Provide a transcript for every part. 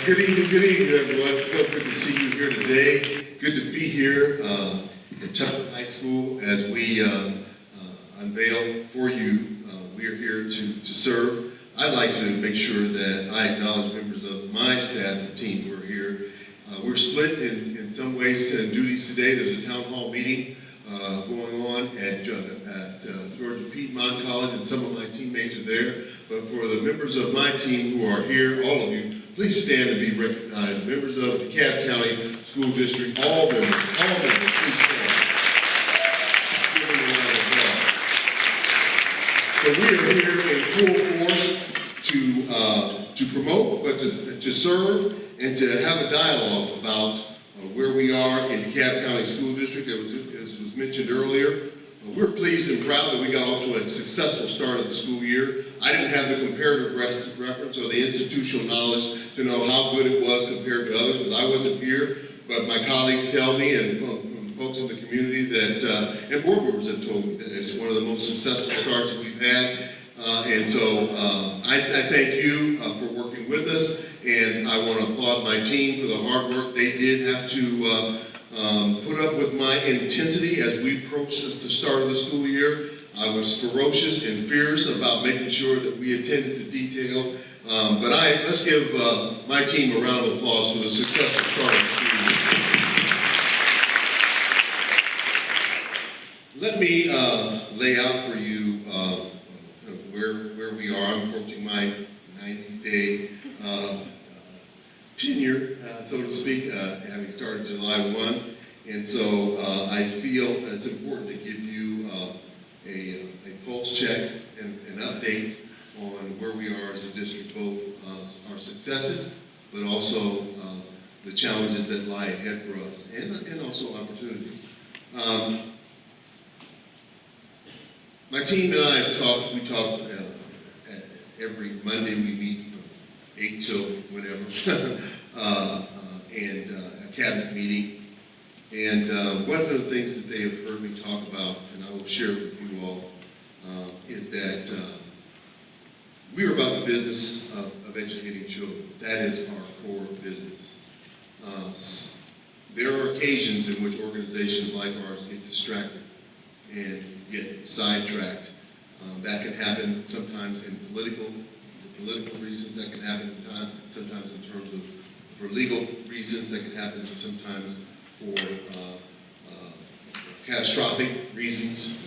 Good evening, everyone. So good to see you here today. Good to be here at Tucker High School as we unveil for you. We are here to serve. I'd like to make sure that I acknowledge members of my staff and team who are here. We're split in some ways and duties today. There's a town hall meeting going on at Georgia Piedmont College, and some of my teammates are there. But for the members of my team who are here, all of you, please stand and be recognized. Members of the DeKalb County School District, all members, please stand. Give them a round of applause. So we are here in full force to promote, but to serve and to have a dialogue about where we are in DeKalb County School District. As was mentioned earlier, we're pleased and proud that we got off to a successful start of the school year. I didn't have the comparative reference or the institutional knowledge to know how good it was compared to others, because I wasn't here, but my colleagues tell me, and folks in the community that, and board members have told me that it's one of the most successful starts that we've had. And so I thank you for working with us, and I want to applaud my team for the hard work they did have to put up with my intensity as we approached the start of the school year. I was ferocious and fierce about making sure that we attended to detail. But let's give my team a round of applause for the successful start of the school year. Let me lay out for you where we are. I'm approaching my 90-day tenure, so to speak, having started July 1. And so I feel it's important to give you a pulse check and an update on where we are as a district, both our successes, but also the challenges that lie ahead for us, and also opportunities. My team and I have talked, we talk every Monday. We meet from 8 till whenever, and a cabinet meeting. And one of the things that they have heard me talk about, and I will share with you all, is that we are about the business of educating children. That is our core business. There are occasions in which organizations like ours get distracted and get sidetracked. That can happen sometimes for political reasons. That can happen sometimes in terms of for legal reasons. That can happen sometimes for catastrophic reasons,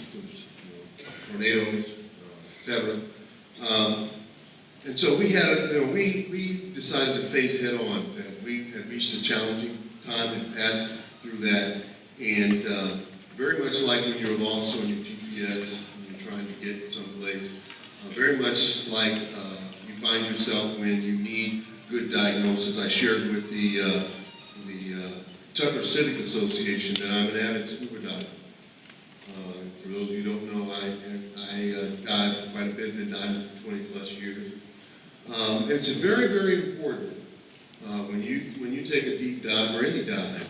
tornadoes, etc. And so we decided to face head on that we had reached a challenging time and passed through that. And very much like when you're lost on your GPS and you're trying to get someplace, very much like you find yourself when you need good diagnosis. I shared with the Tucker Civic Association that I'm an avid scuba diver. For those of you who don't know, I dive quite a bit, been diving for 20 plus years. It's very, very important when you take a deep dive or any dive,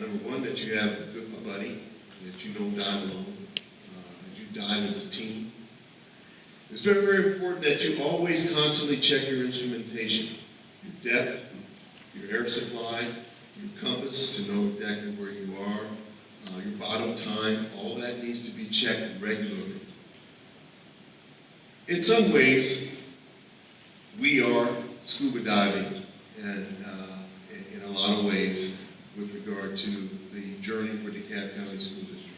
number one, that you have a buddy, that you don't dive alone, that you dive as a team. It's very, very important that you always constantly check your instrumentation, your depth, your air supply, your compass to know exactly where you are, your bottom time. All that needs to be checked regularly. In some ways, we are scuba diving in a lot of ways with regard to the journey for DeKalb County School District.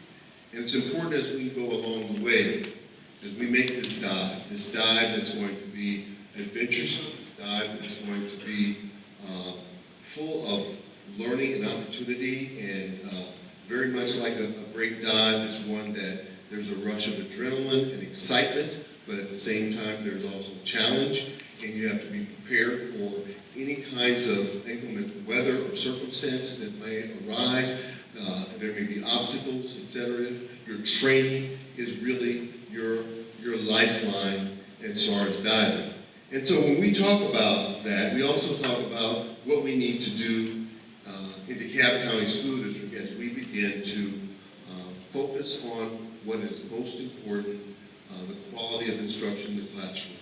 And it's important as we go along the way, as we make this dive that's going to be adventuresome, this dive that's going to be full of learning and opportunity, and very much like a great dive is one that there's a rush of adrenaline and excitement, but at the same time there's also challenge, and you have to be prepared for any kinds of inclement weather or circumstances that may arise. There may be obstacles, etc. Your training is really your lifeline as far as diving. And so when we talk about that, we also talk about what we need to do in DeKalb County School District as we begin to focus on what is most important, the quality of instruction in the classroom.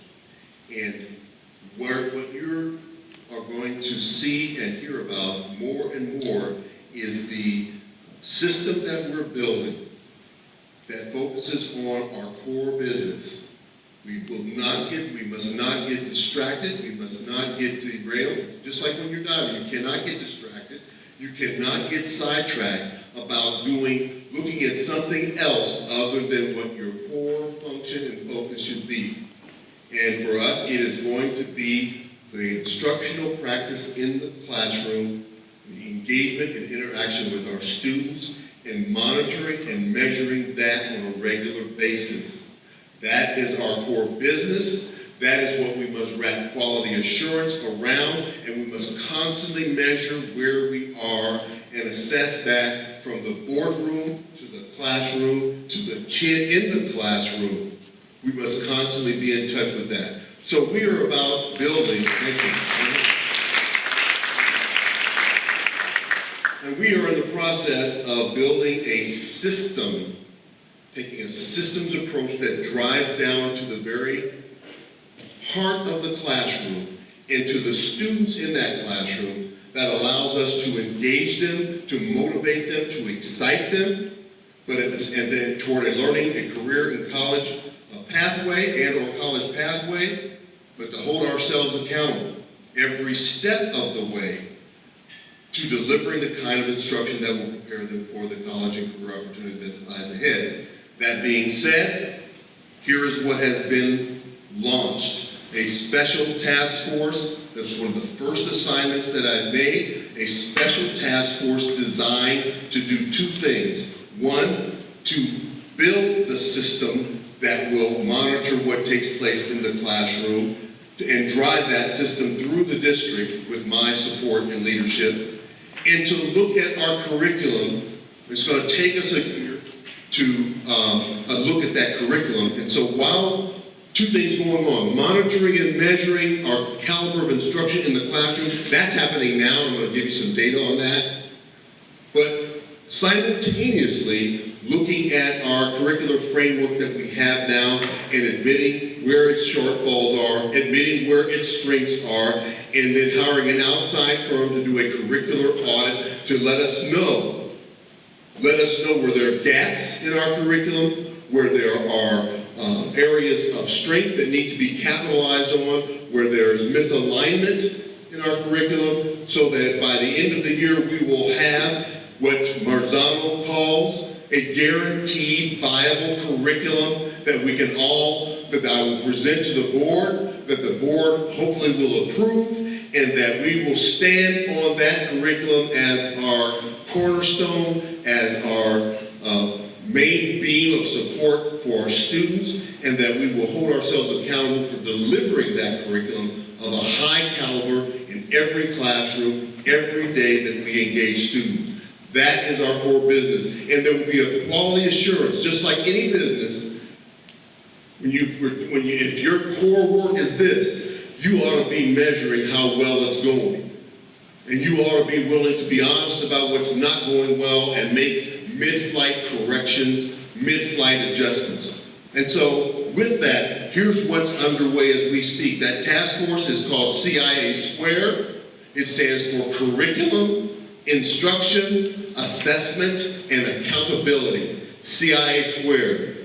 And what you are going to see and hear about more and more is the system that we're building that focuses on our core business. We must not get distracted. We must not get derailed. Just like when you're driving, you cannot get distracted. You cannot get sidetracked about looking at something else other than what your core function and focus should be. And for us, it is going to be the instructional practice in the classroom, the engagement and interaction with our students, and monitoring and measuring that on a regular basis. That is our core business. That is what we must wrap quality assurance around, and we must constantly measure where we are and assess that from the boardroom to the classroom to the kid in the classroom. We must constantly be in touch with that. So we are about building, and we are in the process of building a system, taking a systems approach that drives down to the very heart of the classroom and to the students in that classroom, that allows us to engage them, to motivate them, to excite them, but and then toward a learning and career in college pathway and or college pathway, but to hold ourselves accountable every step of the way to delivering the kind of instruction that will prepare them for the college and career opportunity that lies ahead. That being said, here is what has been launched. A special task force. This was one of the first assignments that I made. A special task force designed to do two things. One, to build the system that will monitor what takes place in the classroom and drive that system through the district with my support and leadership. And to look at our curriculum. It's going to take us a year to look at that curriculum. And so while two things going on, monitoring and measuring our caliber of instruction in the classroom, that's happening now. I'm going to give you some data on that. But simultaneously, looking at our curricular framework that we have now and admitting where its shortfalls are, admitting where its strengths are, and then hiring an outside firm to do a curricular audit to let us know where there are gaps in our curriculum, where there are areas of strength that need to be capitalized on, where there is misalignment in our curriculum, so that by the end of the year we will have what Marzano calls a guaranteed viable curriculum that we can that I will present to the board, that the board hopefully will approve, and that we will stand on that curriculum as our cornerstone, as our main beam of support for our students, and that we will hold ourselves accountable for delivering that curriculum of a high caliber in every classroom, every day that we engage students. That is our core business. And there will be a quality assurance, just like any business. If your core work is this, you ought to be measuring how well it's going. And you ought to be willing to be honest about what's not going well and make mid-flight corrections, mid-flight adjustments. And so with that, here's what's underway as we speak. That task force is called CIA Square. It stands for Curriculum, Instruction, Assessment, and Accountability. CIA Square.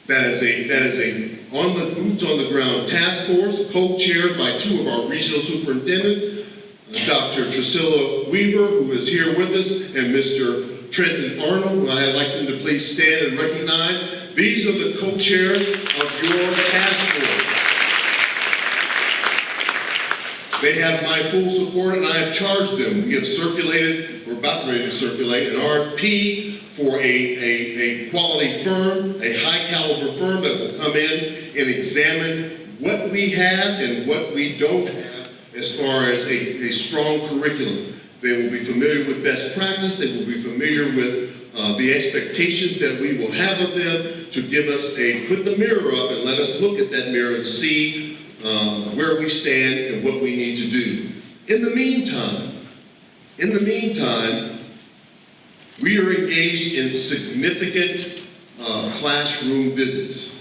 That is a boots on the ground task force, co-chaired by two of our regional superintendents, Dr. Trisilla Weaver, who is here with us, and Mr. Trenton Arnold, who I'd like them to please stand and recognize. These are the co-chairs of your task force. They have my full support, and I have charged them. We have circulated, we're about ready to circulate, an RFP for a quality firm, a high caliber firm that will come in and examine what we have and what we don't have as far as a strong curriculum. They will be familiar with best practice. They will be familiar with the expectations that we will have of them to give us put the mirror up and let us look at that mirror and see where we stand and what we need to do. In the meantime, we are engaged in significant classroom visits.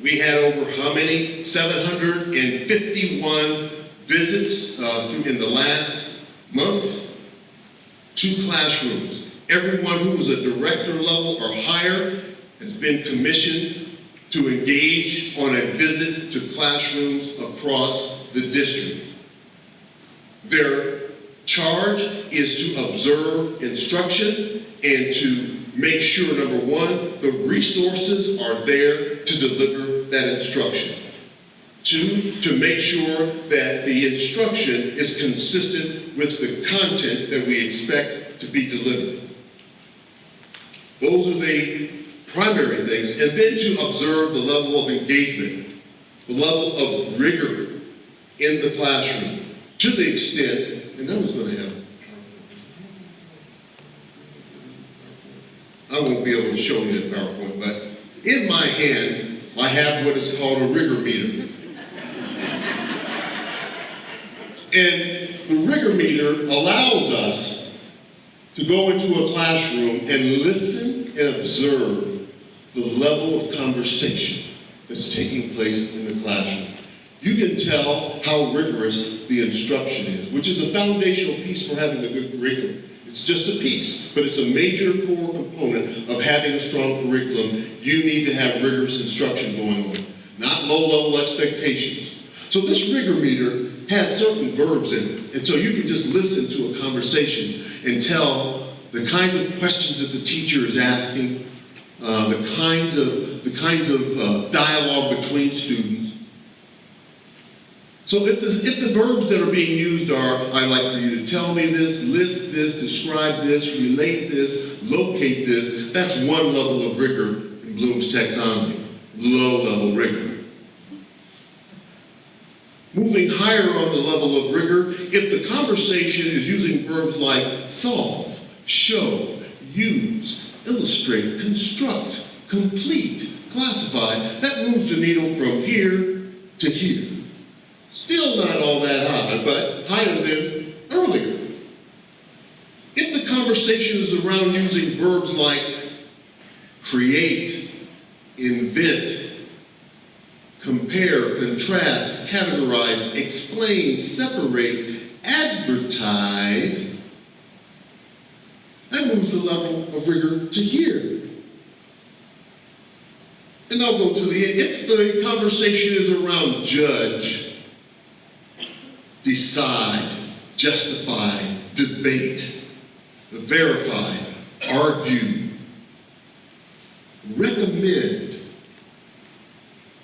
We had over how many? 751 visits in the last month, 2 classrooms. Everyone who is a director level or higher has been commissioned to engage on a visit to classrooms across the district. Their charge is to observe instruction and to make sure, number one, the resources are there to deliver that instruction. 2, to make sure that the instruction is consistent with the content that we expect to be delivered. Those are the primary things. And then to observe the level of engagement, the level of rigor in the classroom, to the extent, and I was going to have, I won't be able to show you the PowerPoint, but in my hand, I have what is called a rigor meter. And the rigor meter allows us to go into a classroom and listen and observe the level of conversation that's taking place in the classroom. You can tell how rigorous the instruction is, which is a foundational piece for having a good curriculum. It's just a piece, but it's a major core component of having a strong curriculum. You need to have rigorous instruction going on, not low-level expectations. So this rigor meter has certain verbs in it, and so you can just listen to a conversation and tell the kinds of questions that the teacher is asking, the kinds of dialogue between students. So if the verbs that are being used are, I'd like for you to tell me this, list this, describe this, relate this, locate this, that's one level of rigor in Bloom's taxonomy, low-level rigor. Moving higher on the level of rigor, if the conversation is using verbs like solve, show, use, illustrate, construct, complete, classify, that moves the needle from here to here. Still not all that high, but higher than earlier. If the conversation is around using verbs like create, invent, compare, contrast, categorize, explain, separate, advertise, that moves the level of rigor to here. And I'll go to the end. If the conversation is around judge, decide, justify, debate, verify, argue, recommend,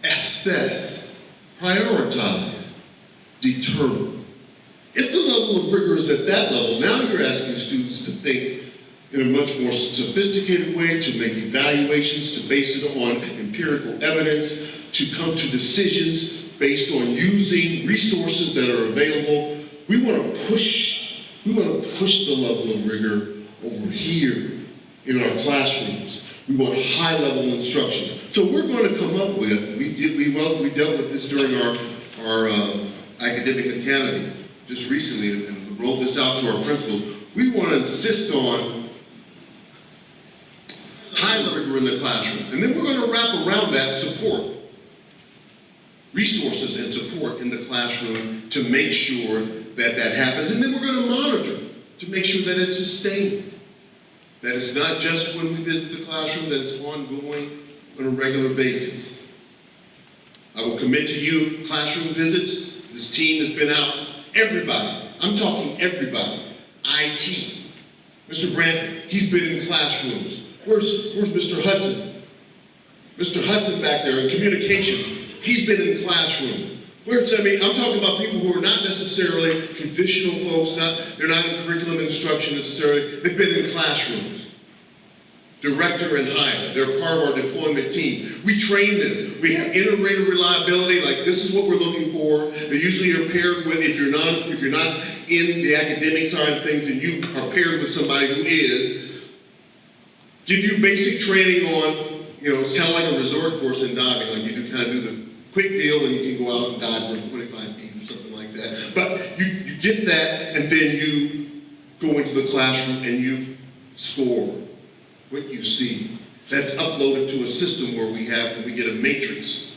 assess, prioritize, determine. If the level of rigor is at that level, now you're asking students to think in a much more sophisticated way, to make evaluations, to base it on empirical evidence, to come to decisions based on using resources that are available. We want to push the level of rigor over here in our classrooms. We want high-level instruction. So we're going to come up with, we dealt with this during our academic academy just recently and rolled this out to our principals. We want to insist on high rigor in the classroom. And then we're going to wrap around that support. Resources and support in the classroom to make sure that that happens. And then we're going to monitor to make sure that it's sustained. That it's not just when we visit the classroom, that it's ongoing on a regular basis. I will commit to you classroom visits. This team has been out. Everybody, I'm talking everybody. IT. Mr. Brandt, he's been in classrooms. Where's Mr. Hudson? Mr. Hudson back there in communication. He's been in classroom. I'm talking about people who are not necessarily traditional folks, they're not in curriculum instruction necessarily, they've been in classrooms. Director and higher, they're part of our deployment team. We train them. We have integrated reliability, like this is what we're looking for. They usually are paired with, if you're not in the academic side of things and you are paired with somebody who is, give you basic training on, it's kind of like a resort course in diving, like you kind of do the quick deal and you can go out and dive for 25 feet or something like that. But you get that and then you go into the classroom and you score what you see. That's uploaded to a system where we get a matrix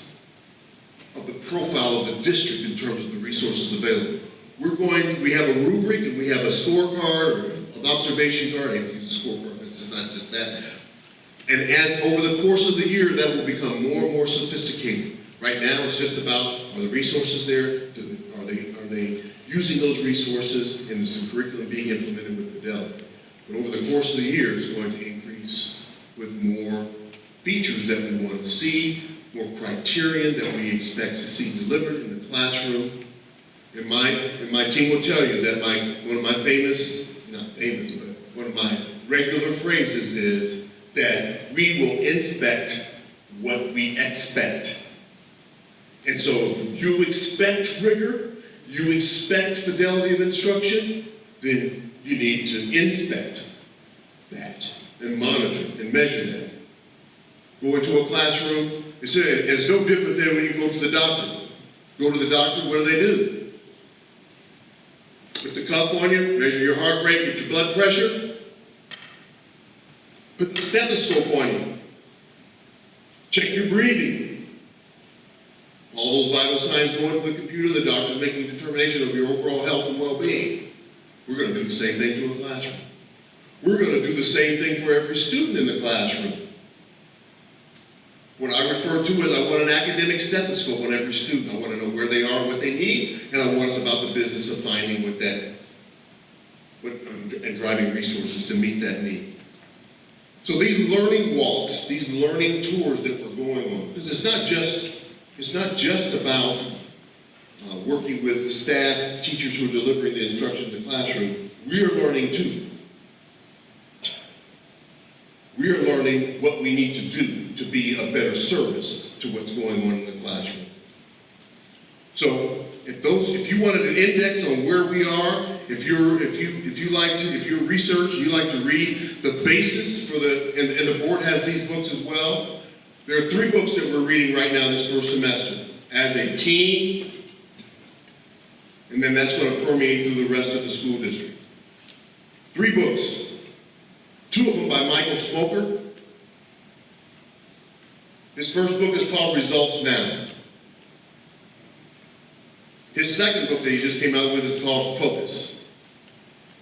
of the profile of the district in terms of the resources available. we have a rubric and we have a scorecard or an observation card. I hate to use a scorecard, but it's not just that. And as over the course of the year, that will become more and more sophisticated. Right now, it's just about, are the resources there? Are they using those resources, and is the curriculum being implemented with fidelity? But over the course of the year, it's going to increase with more features that we want to see, more criterion that we expect to see delivered in the classroom. And my team will tell you that one of my one of my regular phrases is that we will inspect what we expect. And so if you expect rigor, you expect fidelity of instruction, then you need to inspect that and monitor and measure that. Go into a classroom, it's no different than when you go to the doctor. Go to the doctor, what do? Put the cuff on you, measure your heart rate, get your blood pressure. Put the stethoscope on you. Check your breathing. All those vital signs go into the computer, the doctor's making a determination of your overall health and well-being. We're going to do the same thing to a classroom. We're going to do the same thing for every student in the classroom. What I refer to as I want an academic stethoscope on every student. I want to know where they are, what they need, and I want us about the business of finding and driving resources to meet that need. So these learning walks, these learning tours that we're going on, because it's not just about working with staff, teachers who are delivering the instruction in the classroom. We are learning too. We are learning what we need to do to be a better service to what's going on in the classroom. So if you wanted an index on where we are, if you're research, you like to read the basis for and the board has these books as well. There are 3 books that we're reading right now this first semester. As a team, and then that's going to permeate through the rest of the school district. 3 books. 2 of them by Michael Smoker. His first book is called Results Now. His second book that he just came out with is called Focus.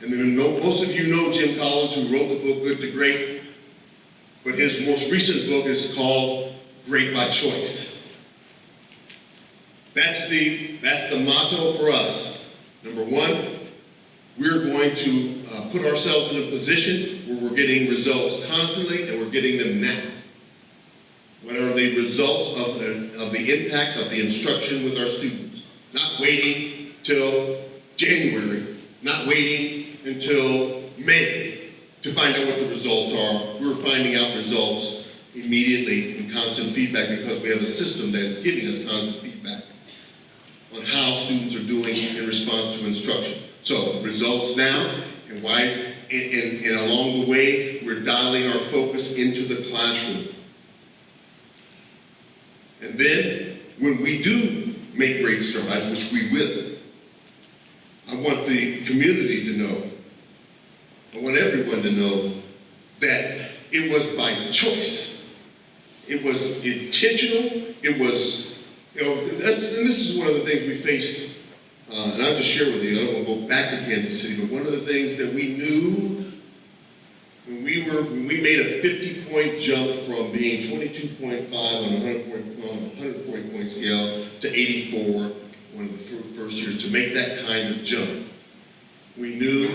And then most of you know Jim Collins, who wrote the book Good to Great, but his most recent book is called Great by Choice. That's the motto for us. Number 1, we're going to put ourselves in a position where we're getting results constantly and we're getting them now. What are the results of the impact of the instruction with our students? Not waiting till January, not waiting until May to find out what the results are. We're finding out results immediately in constant feedback because we have a system that's giving us constant feedback on how students are doing in response to instruction. So results now, and why, and along the way, we're dialing our focus into the classroom. And then, when we do make great strides, which we will, I want the community to know, I want everyone to know that it was by choice. It was intentional. It was, and this is one of the things we faced. And I'll just share with you, I don't want to go back to Kansas City, but one of the things that we knew when we made a 50-point jump from being 22.5 on a 140-point scale to 84, one of the first years, to make that kind of jump, we knew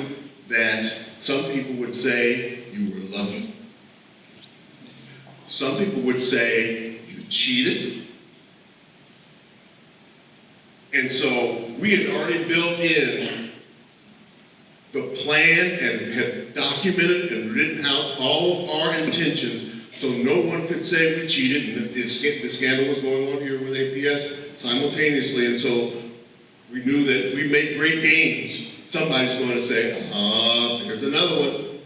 that some people would say you were lucky. Some people would say you cheated. And so we had already built in the plan and had documented and written out all of our intentions so no one could say we cheated, and the scandal was going on here with APS simultaneously. And so we knew that if we made great gains, somebody's going to say, here's another one.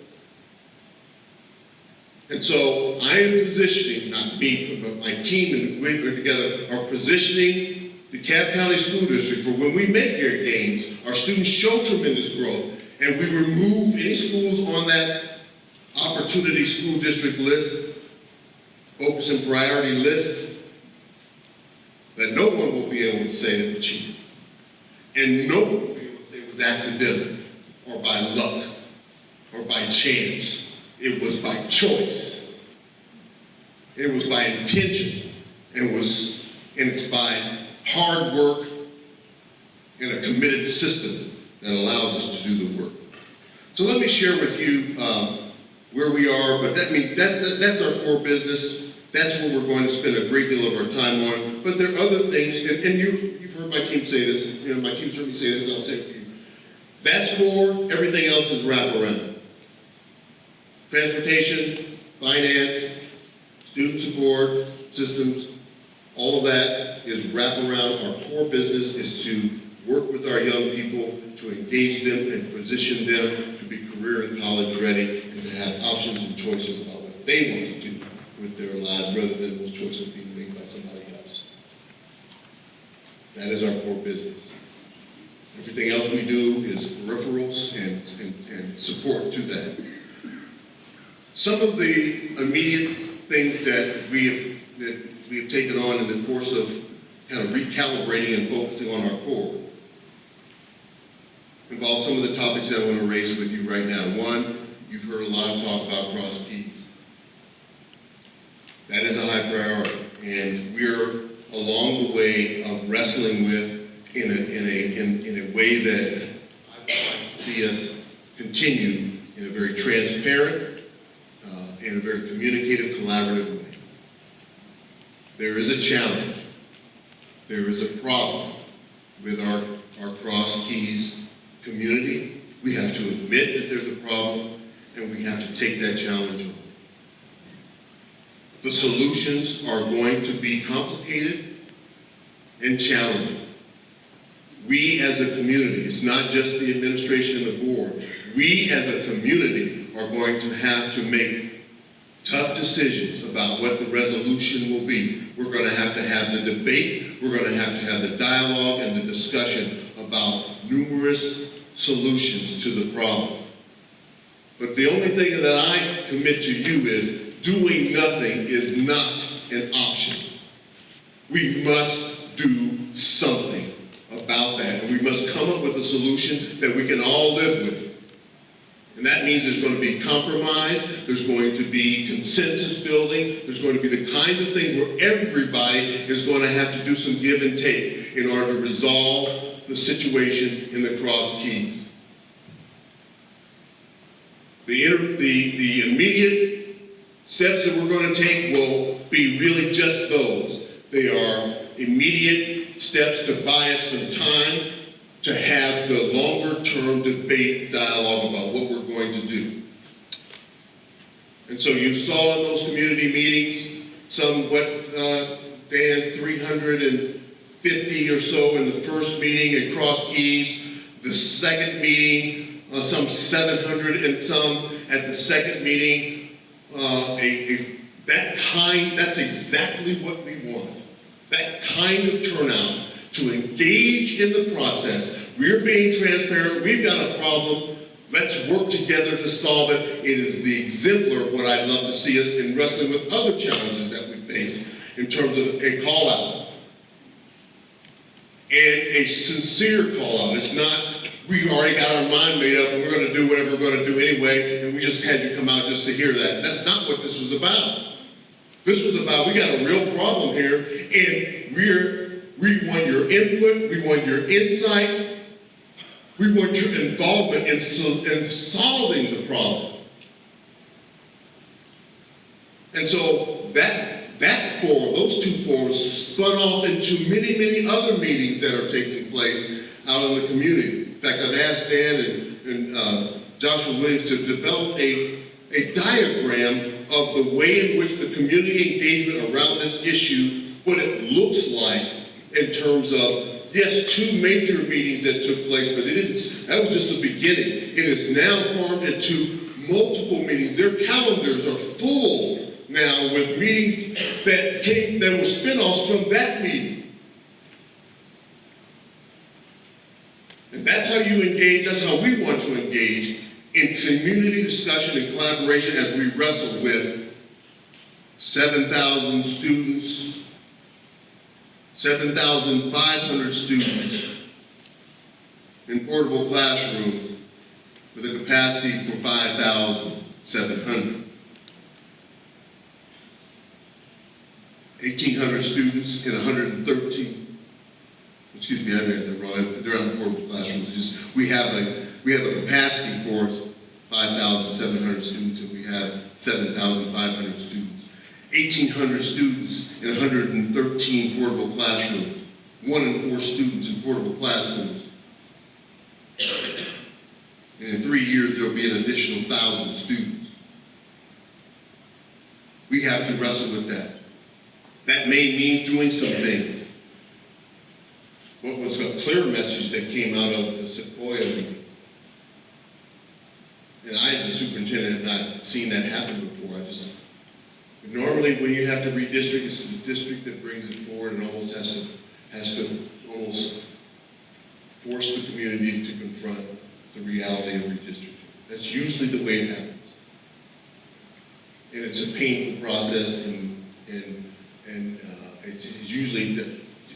And so I am positioning, not me, but my team and we together are positioning the DeKalb County School District for when we make great gains, our students show tremendous growth, and we remove any schools on that opportunity school district list, focus and priority list, that no one will be able to say that we cheated. And no one will be able to was accidental, or by luck, or by chance. It was by choice. It was by intention. And it's by hard work and a committed system that allows us to do the work. So let me share with you where we are, but that's our core business. That's what we're going to spend a great deal of our time on. But there are other things, and you've heard my team say this, my team's heard me say this, and I'll say it for you. That's core, everything else is wraparound. Transportation, finance, student support, systems, all of that is wraparound. Our core business is to work with our young people, to engage them and position them to be career and college ready, and to have options and choices about what they want to do with their lives rather than those choices being made by somebody else. That is our core business. Everything else we do is peripherals and support to that. Some of the immediate things that we have taken on in the course of kind of recalibrating and focusing on our core involve some of the topics that I want to raise with you right now. One, you've heard a lot of talk about cross keys. That is a high priority, and we're along the way of wrestling with in a way that I would like to see us continue in a very transparent, in a very communicative, collaborative way. There is a challenge. There is a problem with our cross keys community. We have to admit that there's a problem, and we have to take that challenge on. The solutions are going to be complicated and challenging. We as a community, it's not just the administration and the board, we as a community are going to have to make tough decisions about what the resolution will be. We're going to have the debate, we're going to have the dialogue and the discussion about numerous solutions to the problem. But the only thing that I commit to you is doing nothing is not an option. We must do something about that, and we must come up with a solution that we can all live with. And that means there's going to be compromise, there's going to be consensus building, there's going to be the kinds of things where everybody is going to have to do some give and take in order to resolve the situation in the cross keys. The immediate steps that we're going to take will be really just those. They are immediate steps to buy us some time to have the longer-term debate, dialogue about what we're going to do. And so you saw in those community meetings, Dan, 350 or so in the first meeting at Cross Keys, the second meeting, some 700 and some at the second meeting. That's exactly what we want. That kind of turnout to engage in the process. We're being transparent. We've got a problem. Let's work together to solve it. It is the exemplar of what I'd love to see us in wrestling with other challenges that we face in terms of a call out. And a sincere call out. It's not, we already got our mind made up and we're going to do whatever we're going to do anyway, and we just had you come out just to hear that. That's not what this was about. This was about, we got a real problem here, and we want your input, we want your insight, we want your involvement in solving the problem. And so that forum, those two forums, spun off into many, many other meetings that are taking place out in the community. In fact, I've asked Dan and Joshua Williams to develop a diagram of the way in which the community engagement around this issue, what it looks like in terms of, yes, two major meetings that took place, but that was just the beginning. It is now formed into multiple meetings. Their calendars are full now with meetings that were spin-offs from that meeting. And that's how you engage, that's how we want to engage in community discussion and collaboration as we wrestle with 7,000 students, 7,500 students in portable classrooms with a capacity for 5,700. 1,800 students in 113, excuse me, I read that wrong, they're on portable classrooms. We have a capacity for 5,700 students, and we have 7,500 students. 1,800 students in 113 portable classrooms. 1 in 4 students in portable classrooms. And in 3 years, there will be an additional 1,000 students. We have to wrestle with that. That may mean doing some things. What was a clear message that came out of the Sequoia meeting? And I, as a superintendent, have not seen that happen before. Normally when you have to redistrict, it's the district that brings it forward and almost has to almost force the community to confront the reality of redistricting. That's usually the way it happens. And it's a painful process, and it's usually,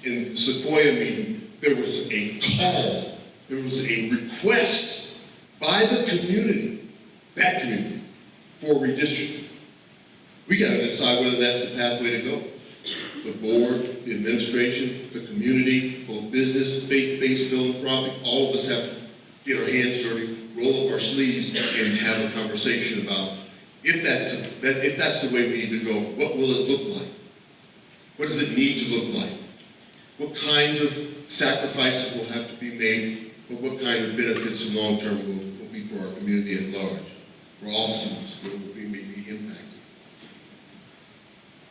in the Sequoia meeting, there was a call, there was a request by the community, that community, for redistricting. We got to decide whether that's the pathway to go. The board, the administration, the community, both business, faith-based philanthropic, all of us have to get our hands dirty, roll up our sleeves, and have a conversation about if that's the way we need to go, what will it look like? What does it need to look like? What kinds of sacrifices will have to be made, but what kind of benefits in long term will be for our community at large, for all students who will be impacted.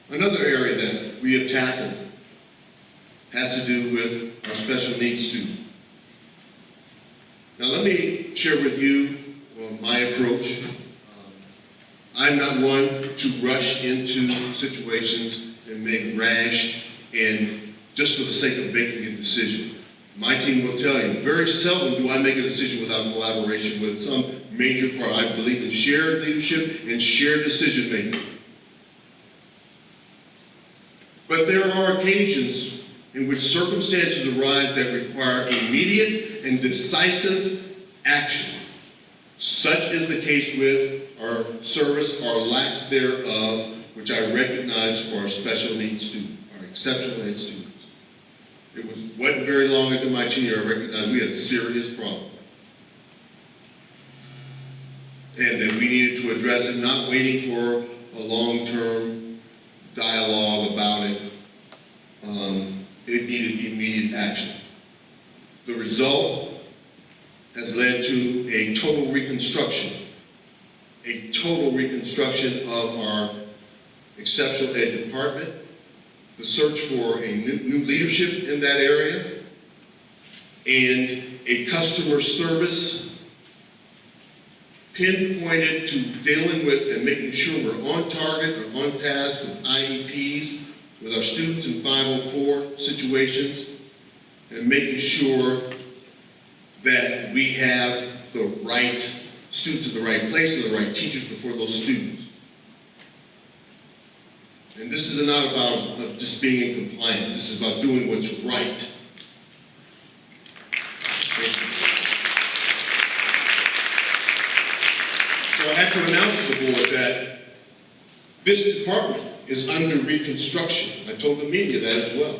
Another area that we have tackled has to do with our special needs students. Now let me share with you my approach. I'm not one to rush into situations and make rash and just for the sake of making a decision. My team will tell you, very seldom do I make a decision without collaboration with some major part. I believe in shared leadership and shared decision making. But there are occasions in which circumstances arise that require immediate and decisive action. Such is the case with our service or lack thereof, which I recognize for our special needs students, our exceptional ed students. It wasn't very long into my tenure I recognized we had a serious problem. And that we needed to address it, not waiting for a long-term dialogue about it. It needed immediate action. The result has led to a total reconstruction of our exceptional ed department, the search for a new leadership in that area, and a customer service pinpointed to dealing with and making sure we're on target or on task with IEPs, with our students in 504 situations, and making sure that we have the right students in the right place and the right teachers before those students. And this is not about just being in compliance. This is about doing what's right. So I have to announce to the board that this department is under reconstruction. I told the media that as well.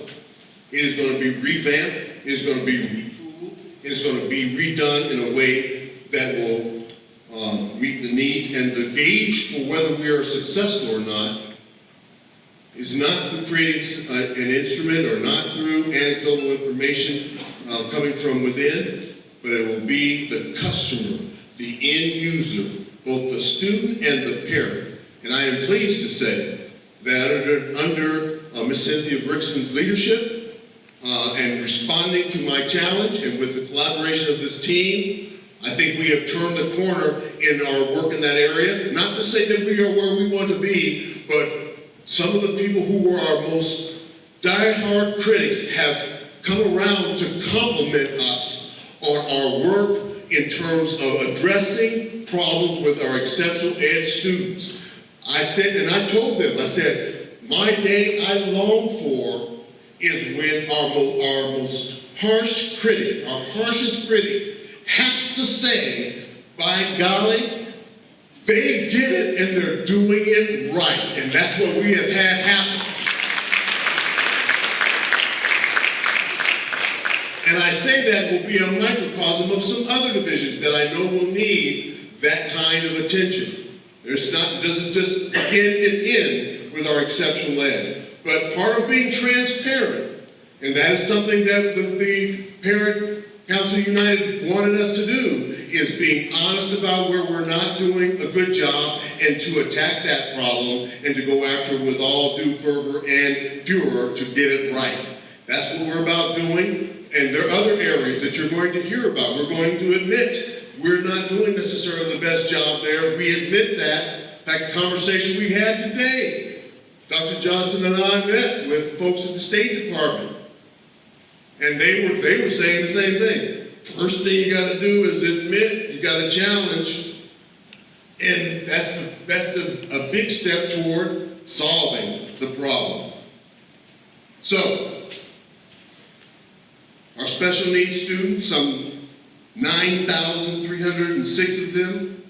It is going to be revamped, it is going to be retooled, it is going to be redone in a way that will meet the needs, and the gauge for whether we are successful or not is not through creating an instrument or not through anecdotal information coming from within, but it will be the customer, the end user, both the student and the parent. And I am pleased to say that under Ms. Cynthia Brixton's leadership and responding to my challenge and with the collaboration of this team, I think we have turned the corner in our work in that area. Not to say that we are where we want to be, but some of the people who were our most diehard critics have come around to compliment us on our work in terms of addressing problems with our exceptional ed students. I said, and I told them, I said, my day I long for is when our most harsh critic, our harshest critic, has to say, by golly, they get it and they're doing it right. And that's what we have had happen. And I say that will be a microcosm of some other divisions that I know will need that kind of attention. It doesn't just begin and end with our exceptional ed. But part of being transparent, and that is something that the Parent Council United wanted us to do, is being honest about where we're not doing a good job and to attack that problem and to go after it with all due fervor and furor to get it right. That's what we're about doing, and there are other areas that you're going to hear about. We're going to admit we're not doing necessarily the best job there. We admit that. In fact, the conversation we had today, Dr. Johnson and I met with folks at the State Department, and they were saying the same thing. First thing you got to do is admit you got a challenge, and that's a big step toward solving the problem. So, our special needs students, some 9,306 of them,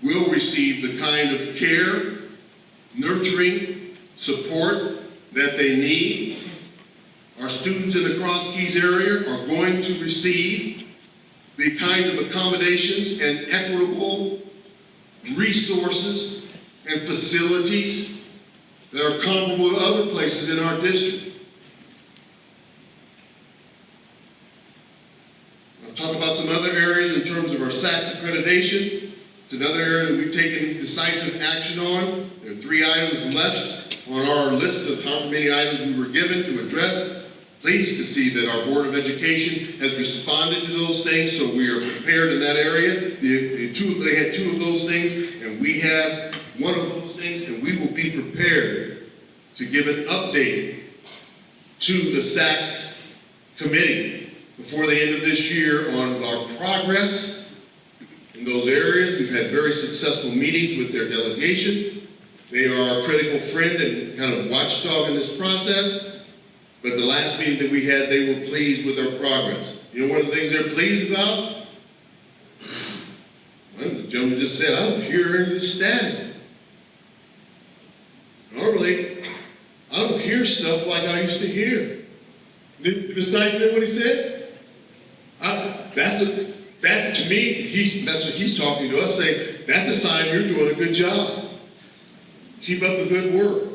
will receive the kind of care, nurturing, support that they need. Our students in the Cross Keys area are going to receive the kinds of accommodations and equitable resources and facilities that are comparable to other places in our district. I'll talk about some other areas in terms of our SACS accreditation. It's another area that we've taken decisive action on. There are 3 items left on our list of however many items we were given to address. Pleased to see that our Board of Education has responded to those things, so we are prepared in that area. They had 2 of those things, and we have 1 of those things, and we will be prepared to give an update to the SACS committee before the end of this year on our progress in those areas. We've had very successful meetings with their delegation. They are a critical friend and kind of watchdog in this process. But the last meeting that we had, they were pleased with our progress. You know one of the things they're pleased about? Well, the gentleman just said, I don't hear any of this static. Normally, I don't hear stuff like I used to hear. Did Ms. Knight hear what he said? That to me, that's what he's talking to us, saying, that's a sign you're doing a good job. Keep up the good work.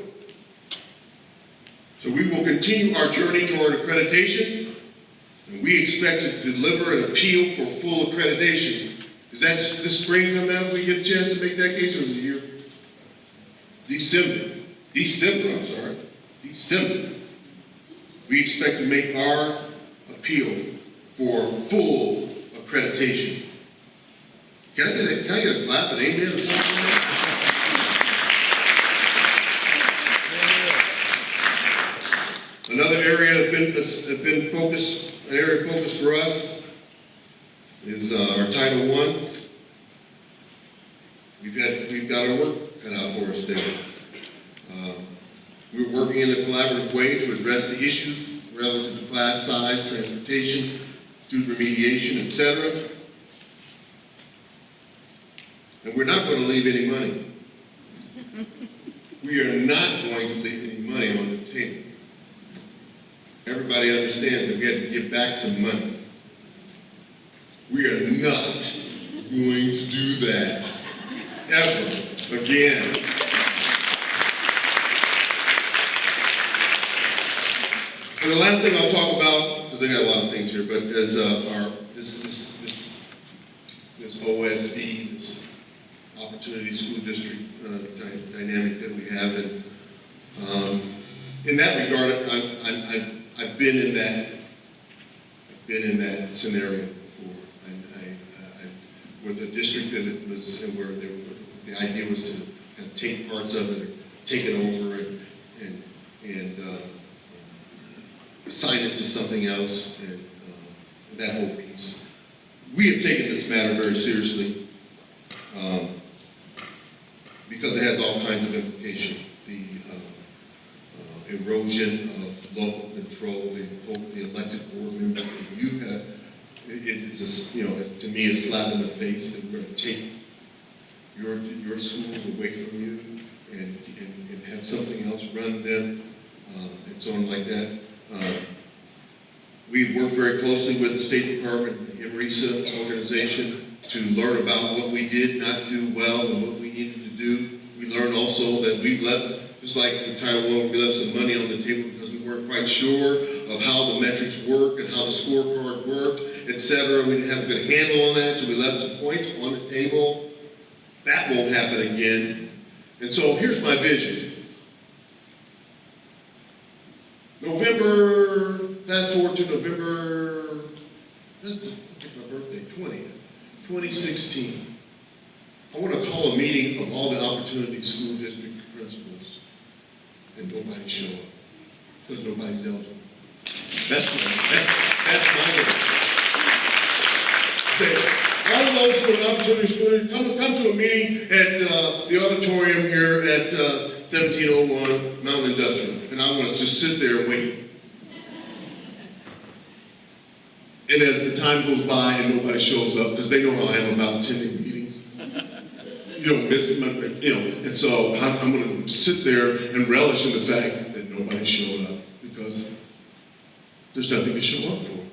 So we will continue our journey toward accreditation, and we expect to deliver an appeal for full accreditation. Is that this spring coming up, we get a chance to make that case, or is it a year? December, I'm sorry. December. We expect to make our appeal for full accreditation. Can I get a clap, an amen, or something? Another area that's been focused, an area of focus for us is our Title I. We've got our work cut out for us there. We're working in a collaborative way to address the issues relative to class size, transportation, student remediation, etc. And we're not going to leave any money. We are not going to leave any money on the table. Everybody understands that we have to give back some money. We are not going to do that ever again. And the last thing I'll talk about, because I got a lot of things here, but is this OSD, this Opportunity School District dynamic that we have, and in that regard, I've been in that scenario before. With a district that it was where the idea was to kind of take parts of it, or take it over, and assign it to something else, and that whole piece. We have taken this matter very seriously because it has all kinds of implications. The erosion of local control, the elected board members that you have. It's just, to me, a slap in the face that we're going to take your schools away from you and have something else run them, and so on like that. We've worked very closely with the State Department, the MRESA organization, to learn about what we did not do well and what we needed to do. We learned also that we left, just like in Title I, we left some money on the table because we weren't quite sure of how the metrics work and how the scorecard worked, etc. We didn't have a good handle on that, so we left some points on the table. That won't happen again. And so here's my vision. Fast forward to November, that's my birthday, 2016. I want to call a meeting of all the Opportunity School District principals, and nobody show up, because nobody's eligible. That's my goal. Say, all of those who are an Opportunity School, come to a meeting at the auditorium here at 1701 Mountain Industrial, and I want to just sit there and wait. And as the time goes by and nobody shows up, because they know how I am about attending meetings, you don't miss it, and so I'm going to sit there and relish in the fact that nobody showed up because there's nothing to show up for.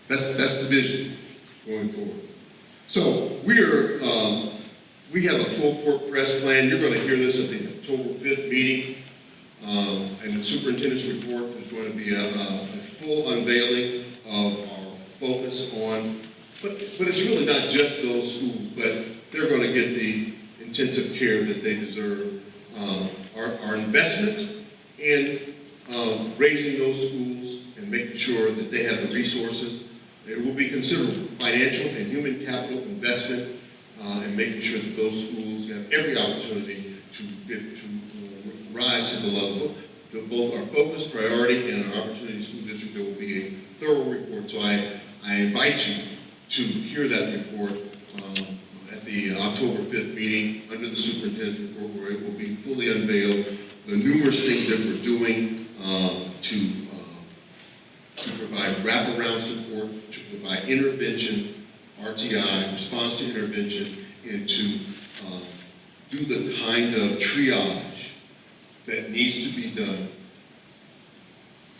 That's the vision going forward. So we have a full court press plan. You're going to hear this at the October 5th meeting, and the superintendent's report is going to be a full unveiling of our focus on, but it's really not just those schools, but they're going to get the intensive care that they deserve. Our investment in raising those schools and making sure that they have the resources. It will be considerable financial and human capital investment and making sure that those schools have every opportunity to rise to the level of both our focus, priority, and our Opportunity School District. There will be a thorough report, so I invite you to hear that report at the October 5th meeting under the superintendent's report, where it will be fully unveiled, the numerous things that we're doing to provide wraparound support, to provide intervention, RTI, response to intervention, and to do the kind of triage that needs to be done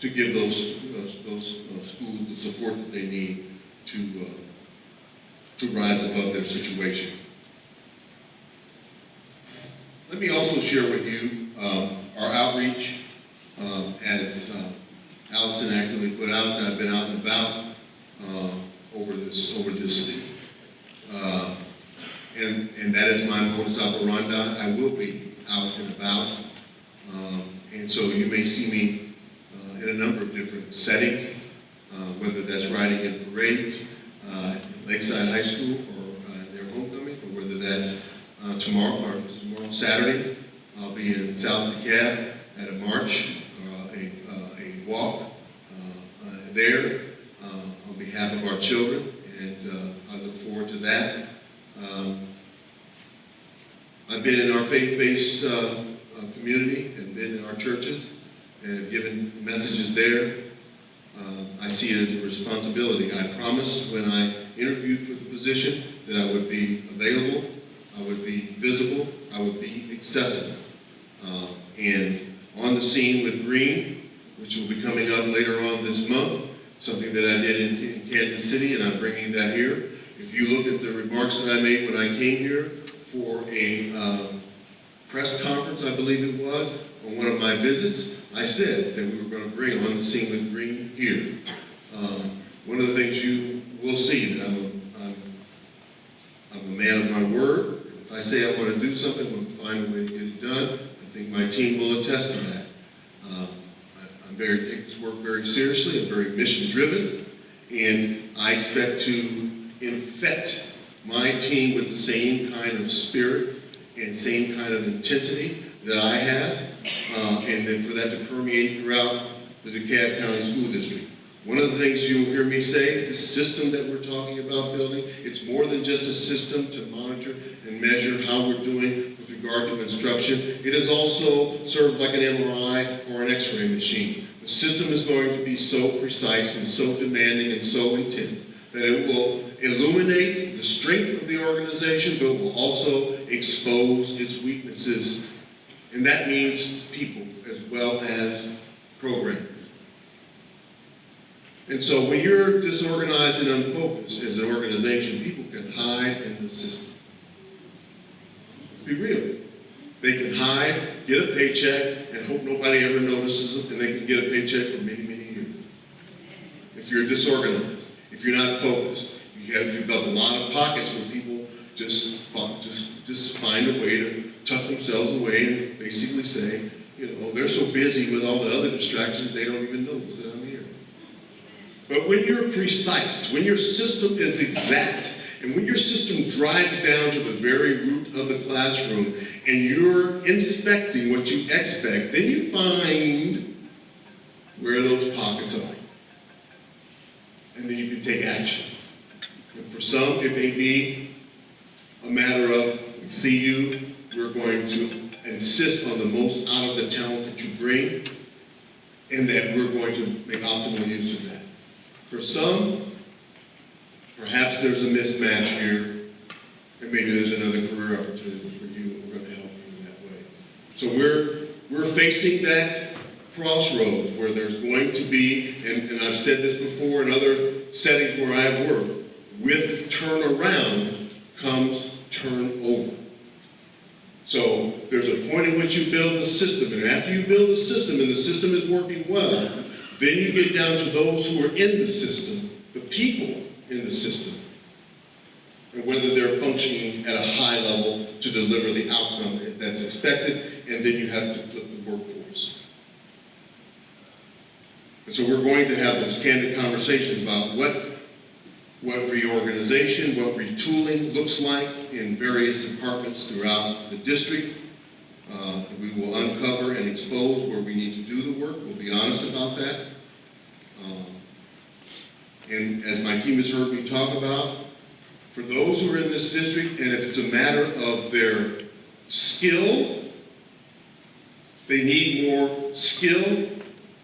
to give those schools the support that they need to rise above their situation. Let me also share with you our outreach as Allison actively put out that I've been out and about over this thing. And that is my modus operandi. I will be out and about. And so you may see me in a number of different settings, whether that's riding in parades at Lakeside High School or their homecoming, or whether that's tomorrow, Saturday. I'll be in South DeKalb at a march, a walk there on behalf of our children, and I look forward to that. I've been in our faith-based community and been in our churches and have given messages there. I see it as a responsibility. I promised when I interviewed for the position that I would be available, I would be visible, I would be accessible. And on the scene with Green, which will be coming up later on this month, something that I did in Kansas City, and I'm bringing that here. If you look at the remarks that I made when I came here for a press conference, I believe it was, on one of my visits, I said that we were going to bring On the Scene with Green here. One of the things you will see that I'm a man of my word. If I say I want to do something, we'll find a way to get it done. I think my team will attest to that. Take this work very seriously. I'm very mission driven, and I expect to infect my team with the same kind of spirit and same kind of intensity that I have, and then for that to permeate throughout the DeKalb County School District. One of the things you'll hear me say, the system that we're talking about building, it's more than just a system to monitor and measure how we're doing with regard to instruction. It is also served like an MRI or an X-ray machine. The The system is going to be so precise and so demanding and so intense that it will illuminate the strength of the organization, but will also expose its weaknesses. And that means people as well as programmers. And so when you're disorganized and unfocused as an organization, people can hide in the system. Let's be real. They can hide, get a paycheck, and hope nobody ever notices them, and they can get a paycheck for many, many years. If you're disorganized, if you're not focused, you've got a lot of pockets where people just find a way to tuck themselves away and basically say, they're so busy with all the other distractions, they don't even notice that I'm here. But when you're precise, when your system is exact, and when your system drives down to the very root of the classroom, and you're inspecting what you expect, then you find where those pockets are. And then you can take action. And for some, it may be a matter of, we see you, we're going to insist on the most out of the talent that you bring, and that we're going to make optimal use of that. For some, perhaps there's a mismatch here, and maybe there's another career opportunity for you, and we're going to help you in that way. So we're facing that crossroads where there's going to be, and I've said this before in other settings where I've worked, with turnaround comes turnover. So there's a point in which you build the system, and after you build the system and the system is working well, then you get down to those who are in the system, the people in the system, and whether they're functioning at a high level to deliver the outcome that's expected, and then you have to flip the workforce. And so we're going to have those candid conversations about what reorganization, what retooling looks like in various departments throughout the district. We will uncover and expose where we need to do the work. We'll be honest about that. And as my team has heard me talk about, for those who are in this district, and if it's a matter of their skill, they need more skill,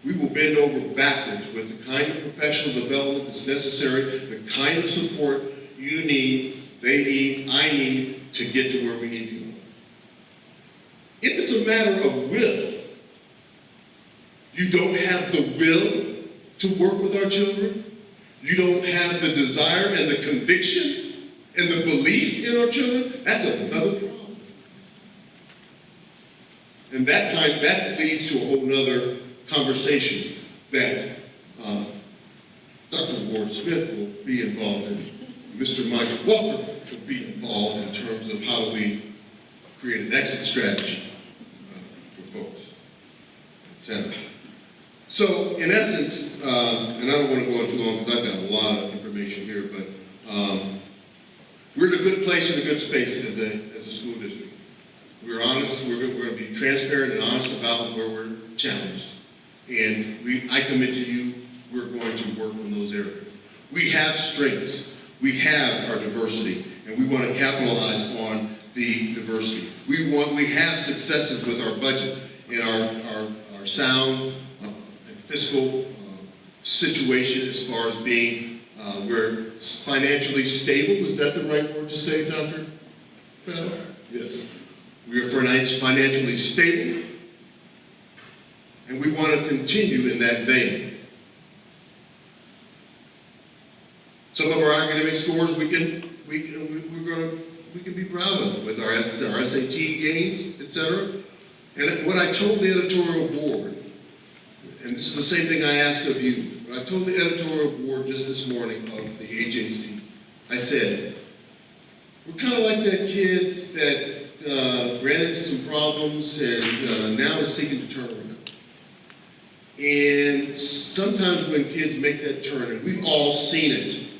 we will bend over backwards with the kind of professional development that's necessary, the kind of support you need, they need, I need to get to where we need to go. If it's a matter of will, you don't have the will to work with our children, you don't have the desire and the conviction and the belief in our children, that's another problem. And that leads to a whole nother conversation that Dr. Ward Smith will be involved in, Mr. Michael Walker will be involved in terms of how do we create an exit strategy for folks, etc. So, in essence, and I don't want to go on too long because I've got a lot of information here, but we're in a good place and a good space as a school district. We're honest, we're going to be transparent and honest about where we're challenged. And I commit to you, we're going to work on those areas. We have strengths, we have our diversity, and we want to capitalize on the diversity. We have successes with our budget and our sound fiscal situation as far as being, we're financially stable. Is that the right word to say, Dr. Bell? Yes. We are financially stable, and we want to continue in that vein. Some of our academic scores we can be proud of with our SAT gains, etc. And what I told the editorial board, and this is the same thing I asked of you, but I told the editorial board just this morning of the AJC, I said, we're kind of like that kid that ran into some problems and now is seeking to turn around. And sometimes when kids make that turn, and we've all seen it,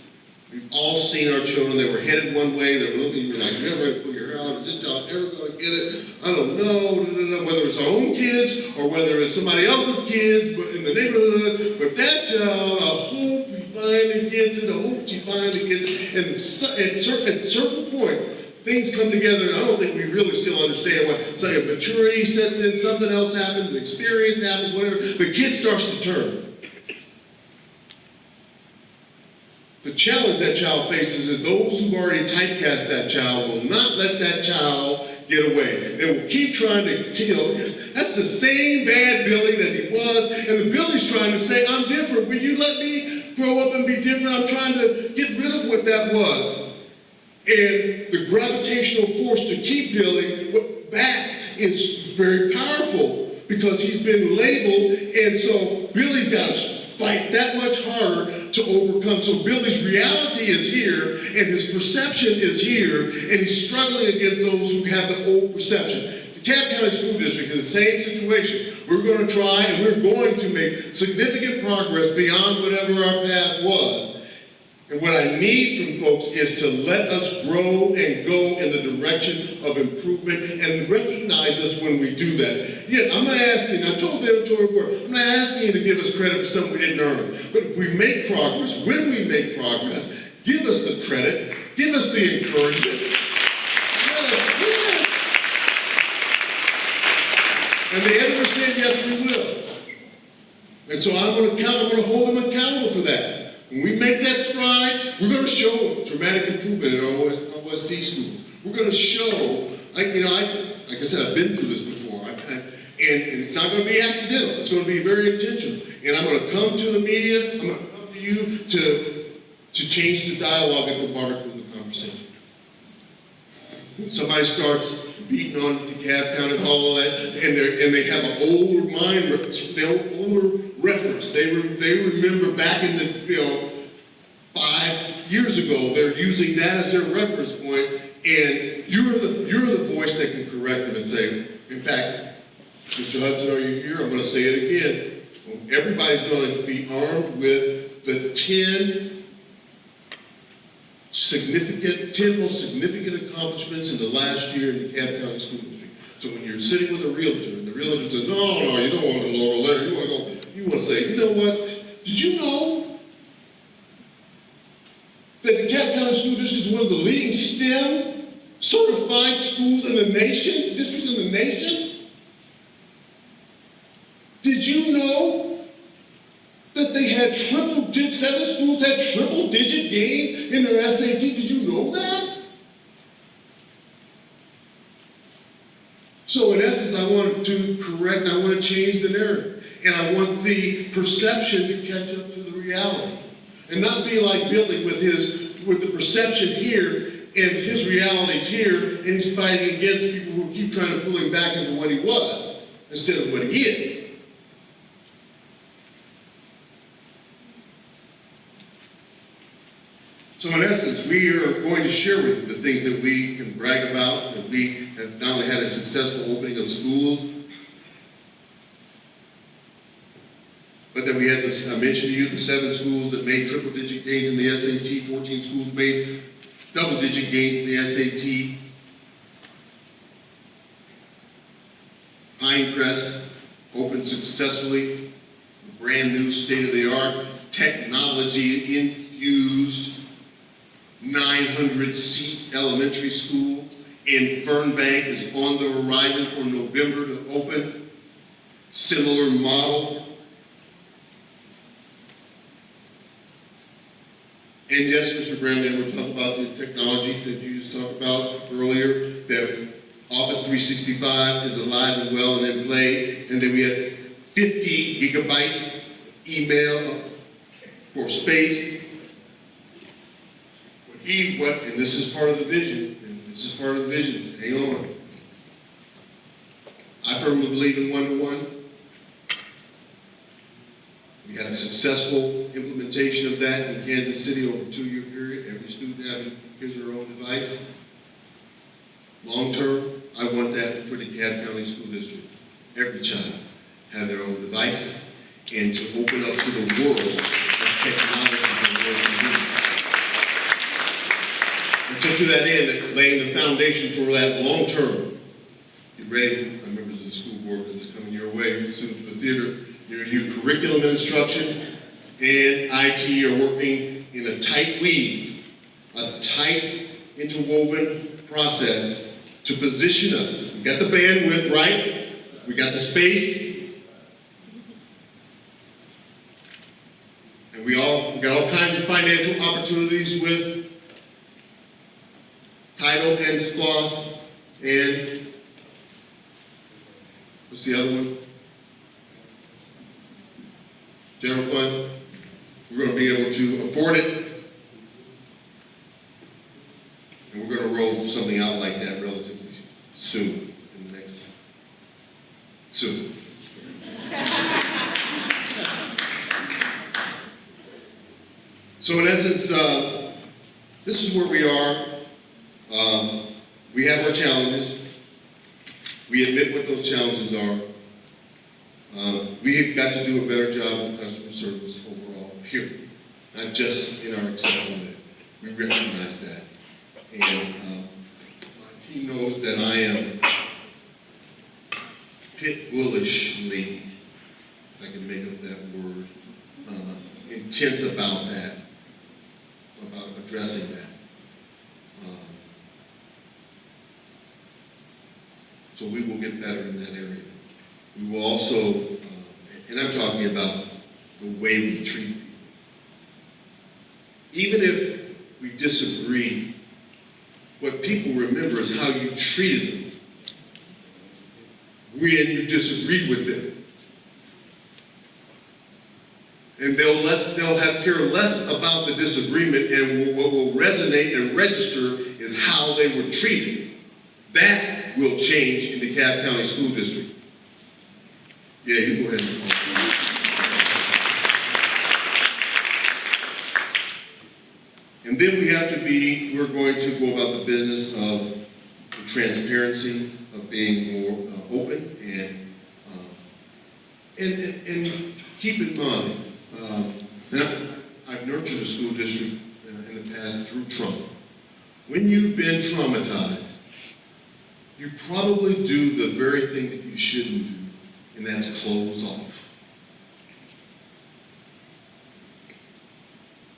we've all seen our children, they were headed one way, they were looking, you're like, you're ready to pull your hair out, is this child ever going to get it? I don't know, whether it's our own kids or whether it's somebody else's kids but in the neighborhood, but that child, I hope he finally gets it, I hope she finally gets it. And at certain points, things come together, and I don't think we really still understand what, it's like a maturity sets in, something else happens, an experience happens, whatever, the kid starts to turn. The challenge that child faces is those who've already typecast that child will not let that child get away. They will keep trying to, that's the same bad Billy that he was, and the Billy's trying to say, I'm different. Will you let me grow up and be different? I'm trying to get rid of what that was. And the gravitational force to keep Billy back is very powerful because he's been labeled, and so Billy's got to fight that much harder to overcome. So Billy's reality is here, and his perception is here, and he's struggling against those who have the old perception. The DeKalb County School District is the same situation. We're going to try, and we're going to make significant progress beyond whatever our past was. And what I need from folks is to let us grow and go in the direction of improvement and recognize us when we do that. Yeah, I'm not asking, I told the editorial board, I'm not asking you to give us credit for something we didn't earn. But if we make progress, when we make progress, give us the credit, give us the encouragement. Let us do it. And the editor said, yes, we will. And so I'm going to hold them accountable for that. When we make that stride, we're going to show dramatic improvement in our OSD schools. We're going to show, like I said, I've been through this before, and it's not going to be accidental. It's going to be very intentional. And I'm going to come to the media, I'm going to come to you to change the dialogue at the water cooler conversation. Somebody starts beating on DeKalb County Hall and they have an older mind, older reference. They remember back in the 5 years ago, they're using that as their reference point, and you're the voice that can correct them and say, in fact, Mr. Hudson, are you here? I'm going to say it again. Everybody's going to be armed with the 10 most significant accomplishments in the last year in the DeKalb County School District. So when you're sitting with a realtor, and the realtor says, no, you don't want to Laurel there. You want to say, you know what? Did you know that the DeKalb County School District is one of the leading STEM certified schools in the nation, districts in the nation? Did you know that they had 7 schools had triple-digit gains in their SAT? Did you know that? So in essence, I want to correct, I want to change the narrative. And I want the perception to catch up to the reality. And not be like Billy with the perception here and his reality's here, and he's fighting against people who keep trying to pull him back into what he was instead of what he is. So in essence, we are going to share with you the things that we can brag about, that we have not only had a successful opening of schools, but that we had this, I mentioned to you the 7 schools that made triple-digit gains in the SAT, 14 schools made double-digit gains in the SAT. Pinecrest opened successfully, a brand new state-of-the-art, technology-infused 900-seat elementary school in Fernbank is on the horizon for November to open. Similar model. And yes, Mr. Bramley, we're talking about the technology that you just talked about earlier, that Office 365 is alive and well and in play, and then we have 50 gigabytes email for space. And this is part of the vision, hang on. I firmly believe in one-to-one. We had a successful implementation of that in Kansas City over a 2-year period, every student having their own device. Long term, I want that for the DeKalb County School District. Every child have their own device, and to open up to the world of technology and world community. And so to that end, laying the foundation for that long term, get ready, members of the school board, because it's coming your way, students for theater, your curriculum and instruction and IT are working in a tight weave, a tight interwoven process to position us. We got the bandwidth, right? We got the space. And we got all kinds of financial opportunities with title and SPLOS and what's the other one? General fund. We're going to be able to afford it. And we're going to roll something out like that relatively soon, in the next, soon. So in essence, this is where we are. We have our challenges. We admit what those challenges are. We've got to do a better job of customer service overall, period. Not just in our exception that we recognize that. And my team knows that I am pit bullishly, if I can make up that word, intense about that, about addressing that. So we will get better in that area. We will also, and I'm talking about the way we treat people. Even if we disagree, what people remember is how you treated them when you disagreed with them. And they'll care less about the disagreement, and what will resonate and register is how they were treated. That will change in the DeKalb County School District. Yeah, you go ahead. And then we're going to go about the business of transparency, of being more open, and keep in mind, I've nurtured a school district in the past through trauma. When you've been traumatized, you probably do the very thing that you shouldn't do, and that's close off.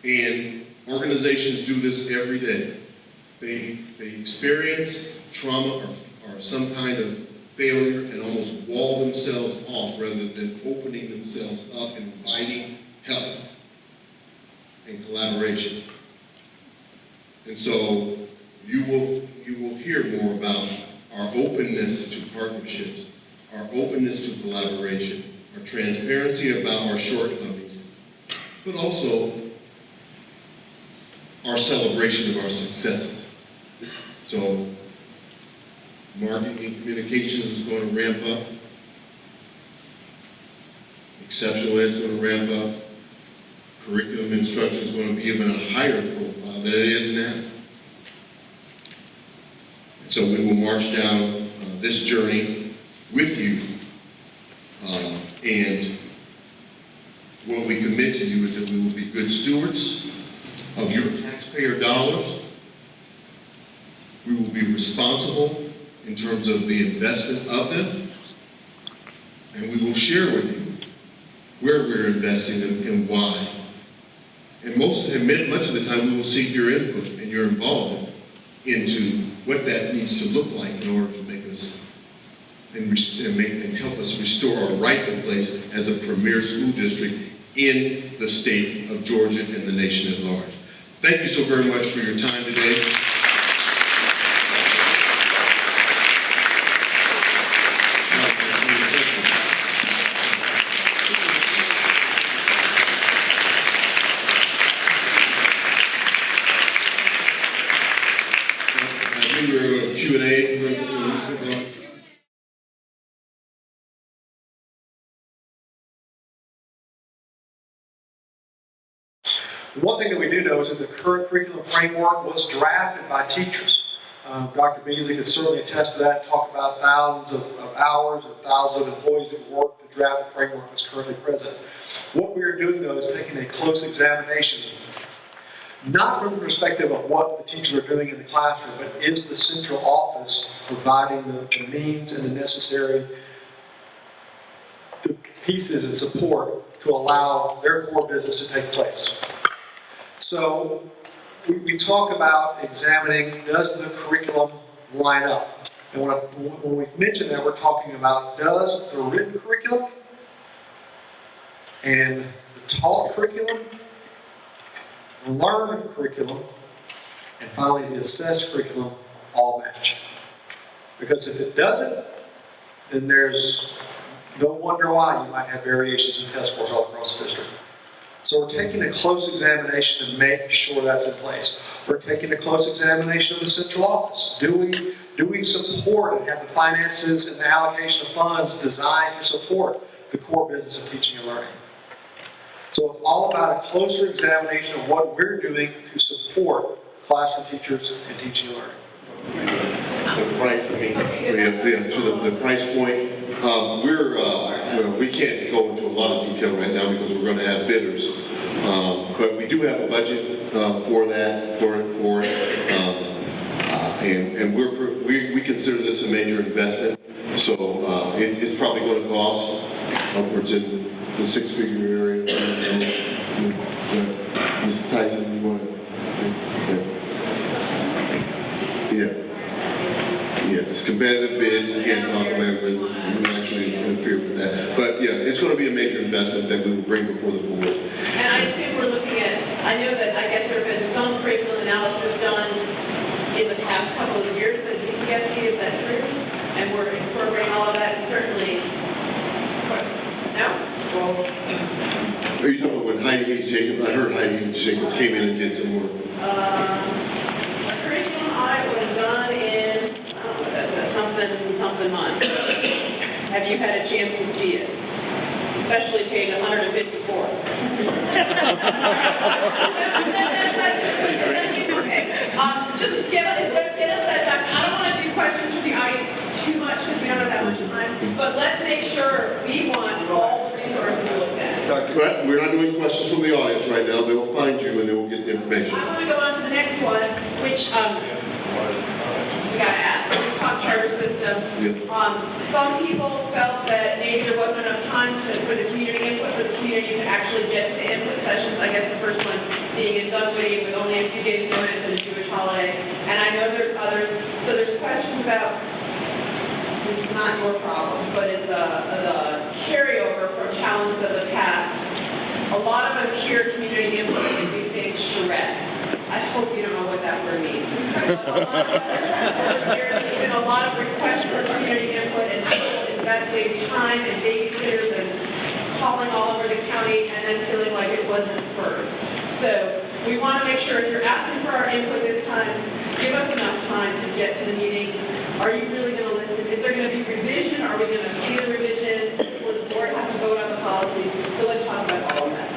And organizations do this every day. They experience trauma or some kind of failure and almost wall themselves off rather than opening themselves up and inviting help and collaboration. And so you will hear more about our openness to partnerships, our openness to collaboration, our transparency about our shortcomings, but also our celebration of our successes. So marketing and communications is going to ramp up. Exceptional ed is going to ramp up. Curriculum instruction is going to be even a higher profile than it is now. And so we will march down this journey with you. And what we commit to you is that we will be good stewards of your taxpayer dollars. We will be responsible in terms of the investment of them. And we will share with you where we're investing them and why. And much of the time we will seek your input and your involvement into what that needs to look like in order to make us and help us restore our rightful place as a premier school district in the state of Georgia and the nation at large. Thank you so very much for your time today. I think we're going to Q&A. One thing that we do know is that the current curriculum framework was drafted by teachers. Dr. Beasley could certainly attest to that and talk about thousands of hours and thousands of employees who worked to draft the framework that's currently present. What we are doing, though, is taking a close examination, not from the perspective of what the teachers are doing in the classroom, but is the central office providing the means and the necessary pieces and support to allow their core business to take place. So we talk about examining, does the curriculum line up. And when we mention that, we're talking about, does the written curriculum and the taught curriculum, the learned curriculum, and finally the assessed curriculum all match? Because if it doesn't, then there's no wonder why you might have variations in test scores all across the district. So we're taking a close examination to make sure that's in place. We're taking a close examination of the central office. Do we support and have the finances and the allocation of funds designed to support the core business of teaching and learning? So it's all about a closer examination of what we're doing to support classroom teachers and teaching and learning. The price, to the price point, we can't go into a lot of detail right now because we're going to have bidders. But we do have a budget for that, and we consider this a major investment. So it's probably going to cost upwards in the six-figure area. Mrs. Tyson, you want to? Yeah. Yes, competitive bid, we can't talk about it, we actually interfere with that. But yeah, it's going to be a major investment that we will bring before the board. And I assume we're looking at, I know that I guess there have been some curriculum analysis done in the past couple of years at DCSD, is that true? And we're incorporating all of that, and certainly, no? Well, Are you talking about when Heidi H. Jacob, I heard Heidi H. Jacob came in and did some work. A curriculum audit was done in, I don't know what that says, something month. Have you had a chance to see it? Especially page 154. Just get us that time. I don't want to do questions from the audience too much because we don't have that much time, but let's make sure we want all the resources looked at. But we're not doing questions from the audience right now. They will find you and they will get the information. I want to go on to the next one, which we got to ask. It's top charter system. Yeah. Some people felt that maybe there wasn't enough time for the community input, for the community to actually get to the input sessions. I guess the first one being in Dunwoody with only a few days' notice and a Jewish holiday. And I know there's others. So there's questions about, this is not your problem, but is the carryover from challenges of the past. A lot of us hear community input and we think charrettes. I hope you don't know what that word means. There's been a lot of requests for community input and people investing time and babysitters and calling all over the county and then feeling like it wasn't heard. So we want to make sure if you're asking for our input this time, give us enough time to get to the meetings. Are you really going to listen? Is there going to be revision? Are we going to see the revision? Or the board has to vote on the policy? So let's talk about all of that.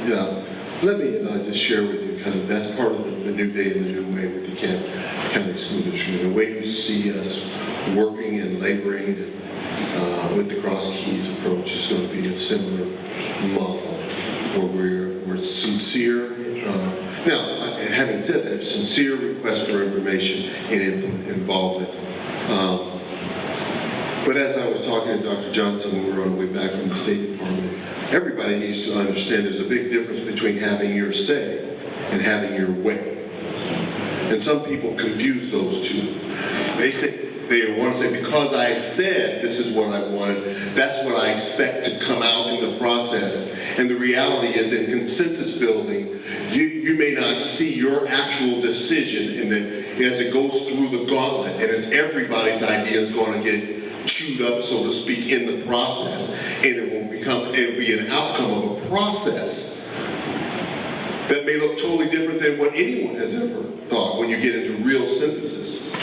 Yeah. Let me just share with you kind of, that's part of the new day and the new way with DeKalb County School District. The way you see us working and laboring with the Cross Keys approach is going to be a similar model where we're sincere. Now, having said that, sincere request for information and input, involvement. But as I was talking to Dr. Johnson when we were on the way back from the State Department, everybody needs to understand there's a big difference between having your say and having your way. And some people confuse those two. They want to say, because I said this is what I wanted, that's what I expect to come out in the process. And the reality is, in consensus building, you may not see your actual decision in as it goes through the gauntlet, and it's everybody's idea is going to get chewed up, so to speak, in the process. And it'll be an outcome of a process that may look totally different than what anyone has ever thought when you get into real synthesis.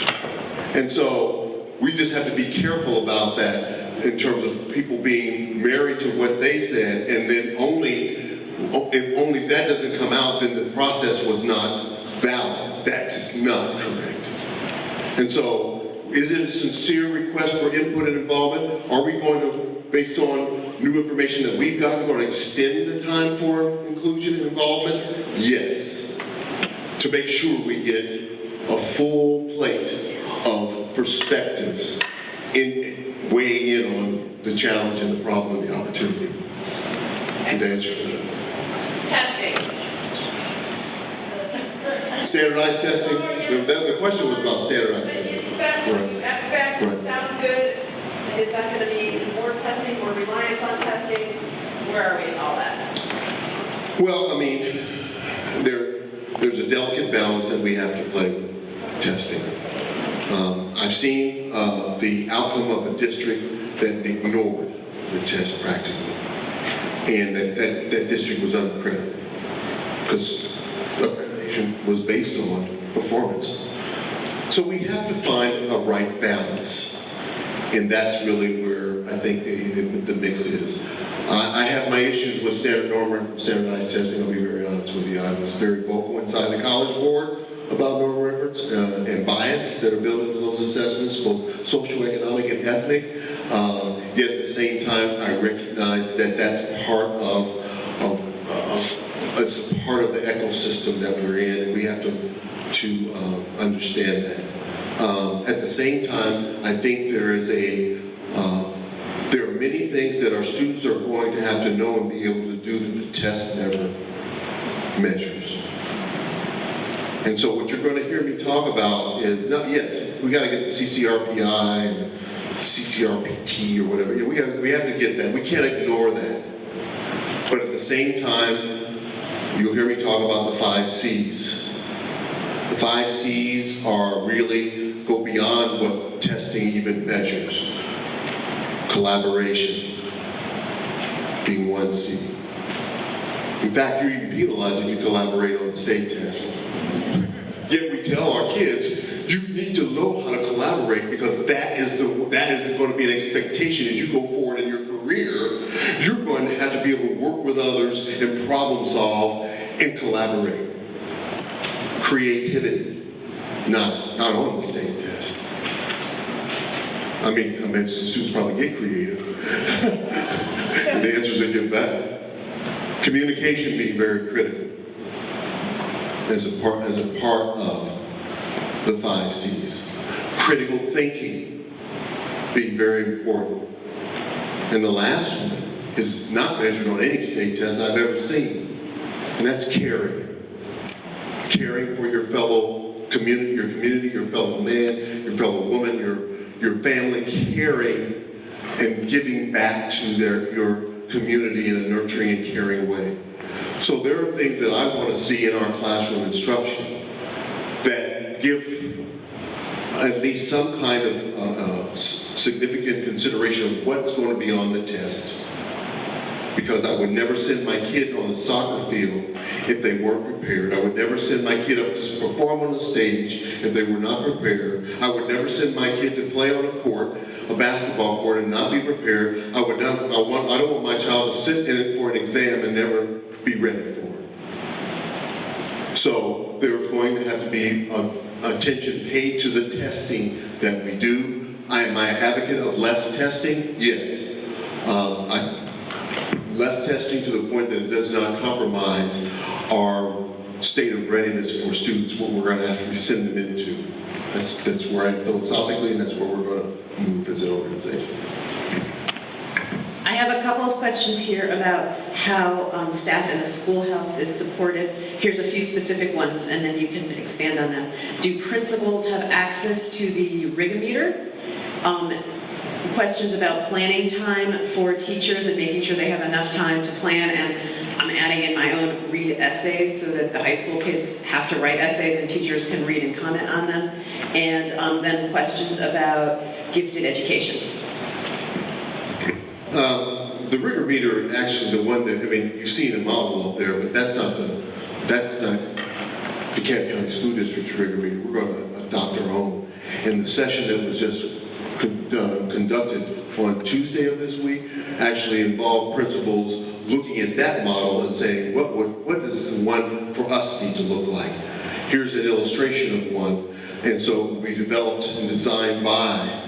And so we just have to be careful about that in terms of people being married to what they said, and then if only that doesn't come out, then the process was not valid. That's not correct. And so, is it a sincere request for input and involvement? Are we going to, based on new information that we've got, going to extend the time for inclusion and involvement? Yes. To make sure we get a full plate of perspectives in weighing in on the challenge and the problem and the opportunity. Good answer. Testing. Standardized testing? The question was about standardized testing. expect, what you expect, Right. sounds good. Is that going to be more testing, more reliance on testing? Where are we in all that? Well, I mean, there's a delicate balance that we have to play with testing. I've seen the outcome of a district that ignored the test practically, and that district was unaccredited because accreditation was based on performance. So we have to find a right balance, and that's really where I think the mix is. I have my issues with standardized testing, I'll be very honest with you. I was very vocal inside the College Board about norm records and bias that are built into those assessments, both socioeconomic and ethnic. Yet at the same time, I recognize that that's part of it's a part of the ecosystem that we're in, and we have to understand that. At the same time, I think there are many things that our students are going to have to know and be able to do that the test never measures. And so what you're going to hear me talk about is, yes, we got to get the CCRPI and CCRPT or whatever. We have to get that. We can't ignore that. But at the same time, you'll hear me talk about the 5 C's. The 5 C's are really go beyond what testing even measures. Collaboration being 1 C. In fact, you're even penalized if you collaborate on the state test. Yet we tell our kids, you need to know how to collaborate because that is going to be an expectation as you go forward in your career. You're going to have to be able to work with others and problem solve and collaborate. Creativity, not on the state test. I mean, some students probably get creative. And the answers they get back. Communication being very critical as a part of the 5 C's. Critical thinking being very important. And the last one is not measured on any state test I've ever seen, and that's caring. Caring for your fellow community, your fellow man, your fellow woman, your family, caring and giving back to your community in a nurturing and caring way. So there are things that I want to see in our classroom instruction that give at least some kind of significant consideration of what's going to be on the test. Because I would never send my kid on the soccer field if they weren't prepared. I would never send my kid up to perform on the stage if they were not prepared. I would never send my kid to play on a court, a basketball court, and not be prepared. I don't want my child to sit in it for an exam and never be ready for it. So there's going to have to be attention paid to the testing that we do. Am I an advocate of less testing? Yes. Less testing to the point that it does not compromise our state of readiness for students, what we're going to actually send them into. That's where I philosophically, and that's where we're going to move as an organization. I have a couple of questions here about how staff in the schoolhouse is supported. Here's a few specific ones, and then you can expand on them. Do principals have access to the Rigometer? Questions about planning time for teachers and making sure they have enough time to plan, and I'm adding in my own read essays so that the high school kids have to write essays and teachers can read and comment on them, and then questions about gifted education. The Rigometer, actually the one that, you've seen a model up there, but that's not DeKalb County School District's Rigometer. We're going to adopt our own. In the session that was just conducted on Tuesday of this week actually involved principals looking at that model and saying, what does the one for us need to look like? Here's an illustration of one. And so we developed and designed by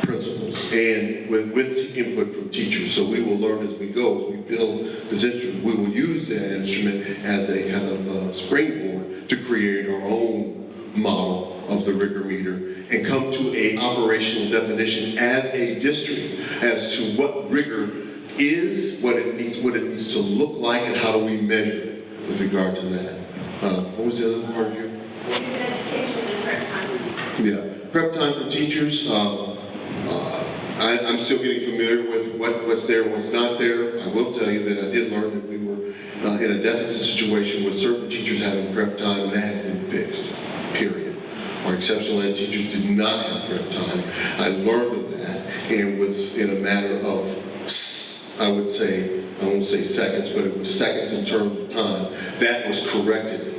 principals and with input from teachers. So we will learn as we go, as we build this instrument. We will use that instrument as a kind of springboard to create our own model of the Rigometer and come to an operational definition as a district as to what rigor is, what it needs to look like, and how do we measure it with regard to that. What was the other part of your? Education and prep time. Yeah. prep time for teachers, I'm still getting familiar with what's there and what's not there. I will tell you that I did learn that we were in a deficit situation with certain teachers having prep time, and that has been fixed, period. Our exceptional ed teachers did not have prep time. I learned of that, and within a matter of, I won't say seconds, but it was seconds in terms of time, that was corrected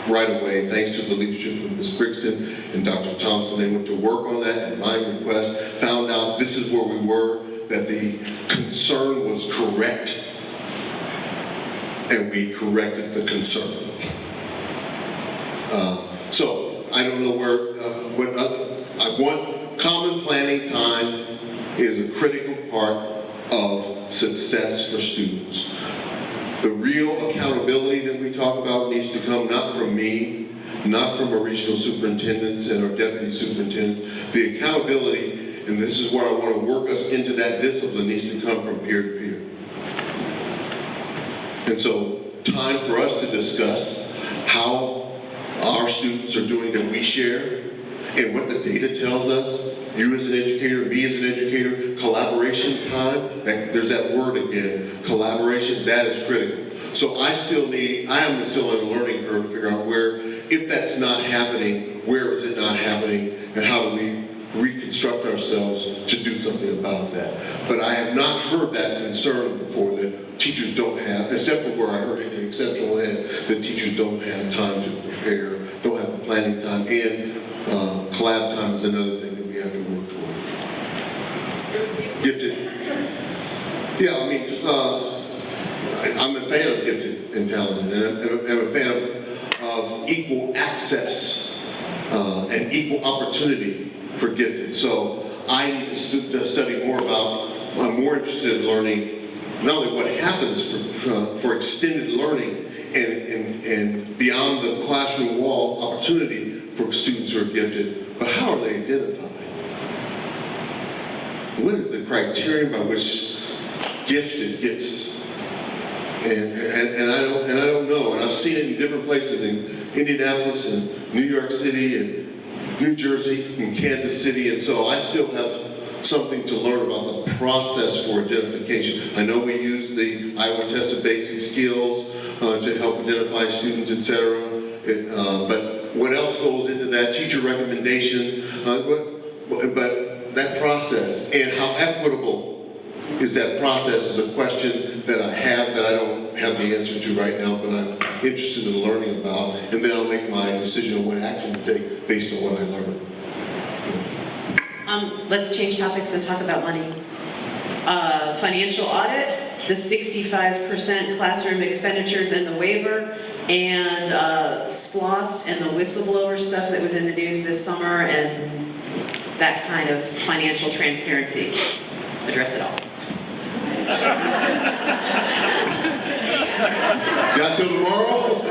right away, thanks to the leadership of Ms. Brixton and Dr. Thompson. They went to work on that at my request, found out this is where we were, that the concern was correct, and we corrected the concern. So I don't know I want common planning time is a critical part of success for students. The real accountability that we talk about needs to come not from me, not from our regional superintendents and our deputy superintendents. The accountability, and this is where I want to work us into that discipline, needs to come from peer to peer. And so, time for us to discuss how our students are doing that we share, and what the data tells us. You as an educator, me as an educator, collaboration time, there's that word again, collaboration, that is critical. So I am still on a learning curve to figure out where, if that's not happening, where is it not happening, and how do we reconstruct ourselves to do something about that. But I have not heard that concern before, that teachers don't have, except for where I heard it in exceptional ed, that teachers don't have time to prepare, don't have the planning time, and collab time is another thing that we have to work toward. Gifted. Yeah, I mean, I'm a fan of gifted and talented, and I'm a fan of equal access and equal opportunity for gifted. So I need to study more about, I'm more interested in learning not only what happens for extended learning and beyond the classroom wall opportunity for students who are gifted, but how are they identified? What is the criterion by which gifted gets? And I don't know. And I've seen it in different places, in Indianapolis and New York City and New Jersey and Kansas City, and so I still have something to learn about the process for identification. I know we use the Iowa Test of Basic Skills to help identify students, etc. But what else goes into that? Teacher recommendations, but that process and how equitable is that process is a question that I have that I don't have the answer to right now, but I'm interested in learning about, and then I'll make my decision on what action to take based on what I learn. Let's change topics and talk about money. Financial audit, the 65% classroom expenditures and the waiver, and SPLOST and the whistleblower stuff that was in the news this summer, and that kind of financial transparency. Address it all. Got till tomorrow?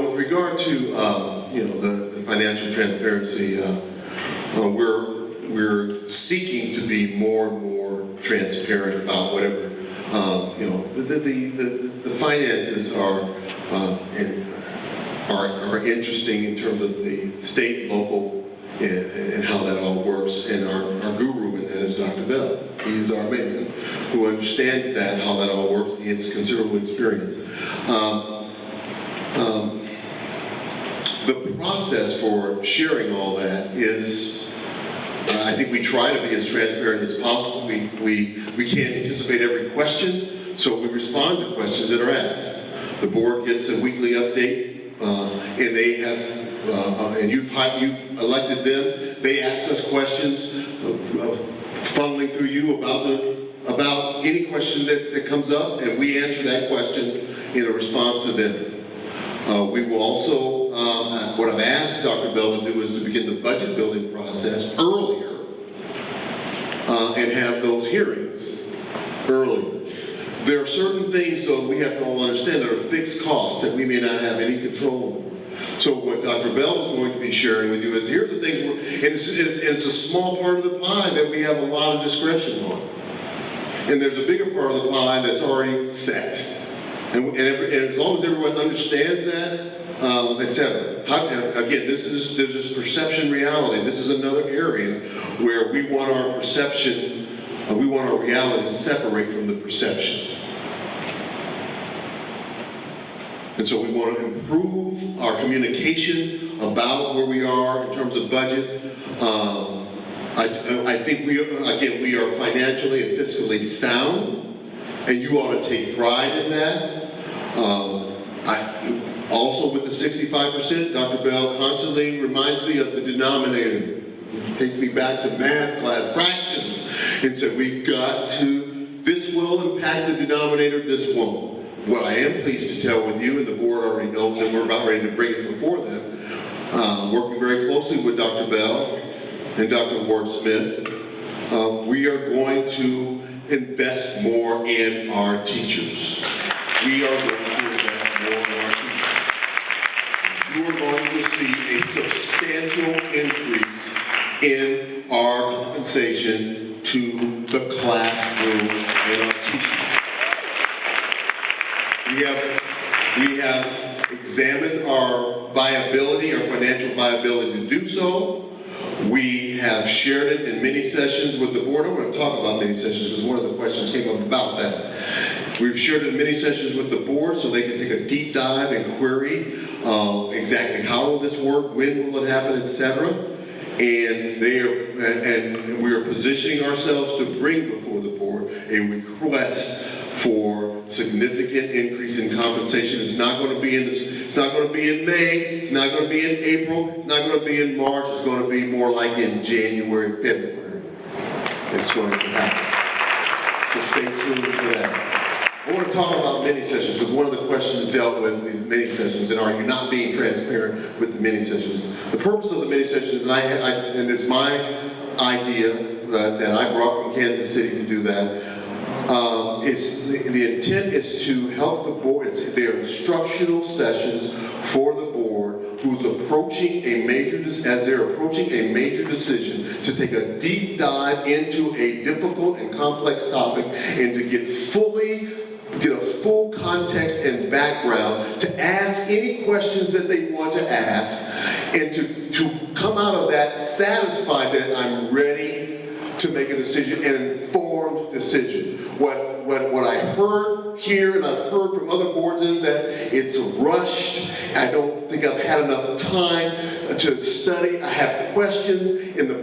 With regard to the financial transparency, we're seeking to be more and more transparent about whatever the finances are interesting in terms of the state, local, and how that all works. And our guru in that is Dr. Bell. He's our man who understands that, how that all works. He has considerable experience. The process for sharing all that is, I think we try to be as transparent as possible. We can't anticipate every question, so we respond to questions that are asked. The board gets a weekly update, and they have, and you've elected them. They ask us questions, funneling through you about any question that comes up, and we answer that question in a response to them. We will also, what I've asked Dr. Bell to do is to begin the budget building process earlier and have those hearings earlier. There are certain things, though, we have to all understand that are fixed costs that we may not have any control over. So what Dr. Bell is going to be sharing with you is, here are the things, and it's a small part of the pie that we have a lot of discretion on. And there's a bigger part of the pie that's already set. And as long as everyone understands that, etc. again, there's this perception reality. This is another area where we want our perception, we want our reality to separate from the perception. And so we want to improve our communication about where we are in terms of budget. I think we are financially and fiscally sound, and you ought to take pride in that. Also with the 65%, Dr. Bell constantly reminds me of the denominator. Takes me back to math class, fractions, and said this will impact the denominator, this won't. What I am pleased to tell with you, and the board already knows that we're about ready to bring it before them, working very closely with Dr. Bell and Dr. Ward Smith, we are going to invest more in our teachers. We are going to invest more in our teachers. You are going to see a substantial increase in our compensation to the classroom and our teachers. We have examined our viability, our financial viability to do so. We have shared it in many sessions with the board. I'm going to talk about many sessions because one of the questions came up about that. We've shared it in many sessions with the board so they can take a deep dive and query exactly how will this work, when will it happen, etc. And we are positioning ourselves to bring before the board a request for significant increase in compensation. It's not going to be it's not going to be in May, it's not going to be in April, it's not going to be in March, it's going to be more like in January, February. It's going to happen. So stay tuned for that. I want to talk about mini sessions because one of the questions dealt with these mini sessions and are you not being transparent with the mini sessions? The purpose of the mini sessions, and it's my idea that I brought from Kansas City to do that, the intent is to help the board. They're instructional sessions for the board who's approaching a major decision to take a deep dive into a difficult and complex topic and to get a full context and background to ask any questions that they want to ask and to come out of that satisfied that I'm ready to make a decision, an informed decision. What I heard here and I've heard from other boards is that it's rushed. I don't think I've had enough time to study. I have questions in the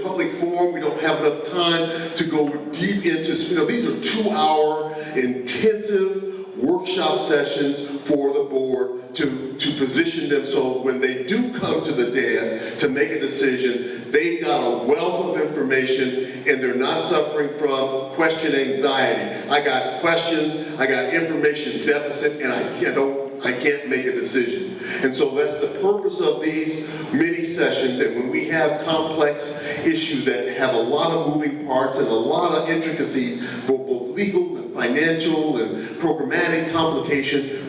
public forum. We don't have enough time to go deep into, these are 2-hour intensive workshop sessions for the board to position them so when they do come to the desk to make a decision, they've got a wealth of information and they're not suffering from question anxiety. I got questions, I got information deficit, and I can't make a decision. And so that's the purpose of these mini sessions. And when we have complex issues that have a lot of moving parts and a lot of intricacies, both legal and financial and programmatic complication,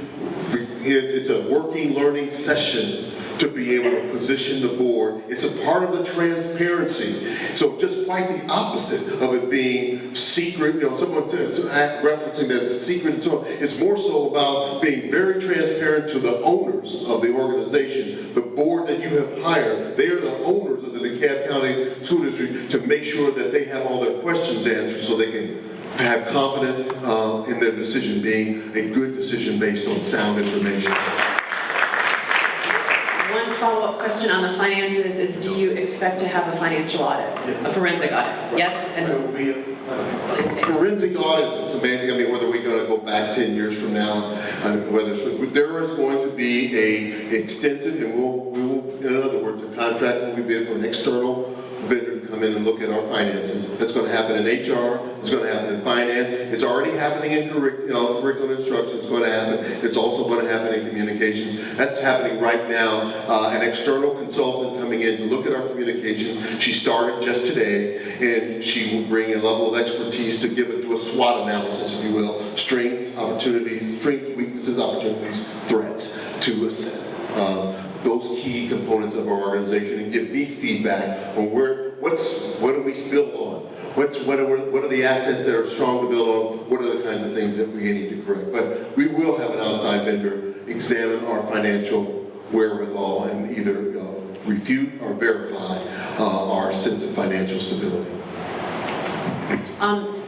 it's a working learning session to be able to position the board. It's a part of the transparency. So just quite the opposite of it being secret. Someone says, referencing that it's secret and so on. It's more so about being very transparent to the owners of the organization, the board that you have hired. They are the owners of the DeKalb County School District to make sure that they have all their questions answered so they can have confidence in their decision being a good decision based on sound information. One follow-up question on the finances is, do you expect to have a financial audit, a forensic audit? Yes? And There will be a forensic audit is semantic. Whether we're going to go back 10 years from now, there is going to be a extensive, and we will, in other words, the contract will be bid for an external vendor to come in and look at our finances. That's going to happen in HR. It's going to happen in finance. It's already happening in curriculum instruction. It's going to happen. It's also going to happen in communications. That's happening right now. An external consultant coming in to look at our communications. She started just today, and she will bring a level of expertise to give it to a SWOT analysis, if you will. Strengths, opportunities, weaknesses, opportunities, threats to assess those key components of our organization and give me feedback on what do we build on? What are the assets that are strong to build on? What are the kinds of things that we need to correct? But we will have an outside vendor examine our financial wherewithal and either refute or verify our sense of financial stability.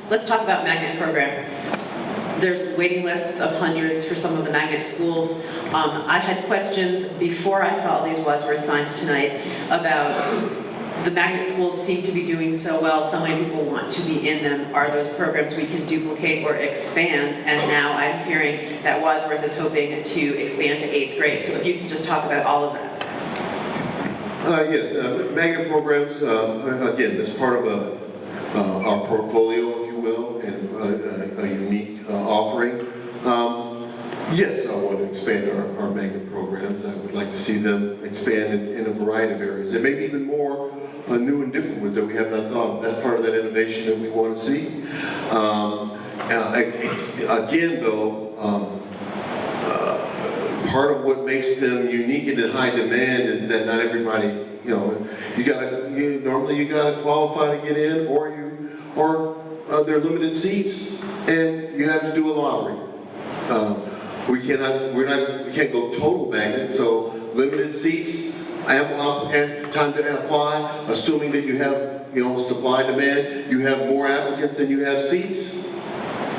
Let's talk about magnet program. There's waiting lists of hundreds for some of the magnet schools. I had questions before I saw these Wadsworth signs tonight about the magnet schools seem to be doing so well, so many people want to be in them. Are those programs we can duplicate or expand? And now I'm hearing that Wadsworth is hoping to expand to 8th grade. So if you can just talk about all of that. Yes, magnet programs, again, that's part of our portfolio, if you will, and a unique offering. Yes, I want to expand our magnet programs. I would like to see them expand in a variety of areas, and maybe even more new and different ones that we have not thought of. That's part of that innovation that we want to see. Again, though, part of what makes them unique and in high demand is that not everybody, normally you gotta qualify to get in, or there are limited seats, and you have to do a lottery. We can't go total magnet, so limited seats, ample time to apply, assuming that you have, supply demand, you have more applicants than you have seats,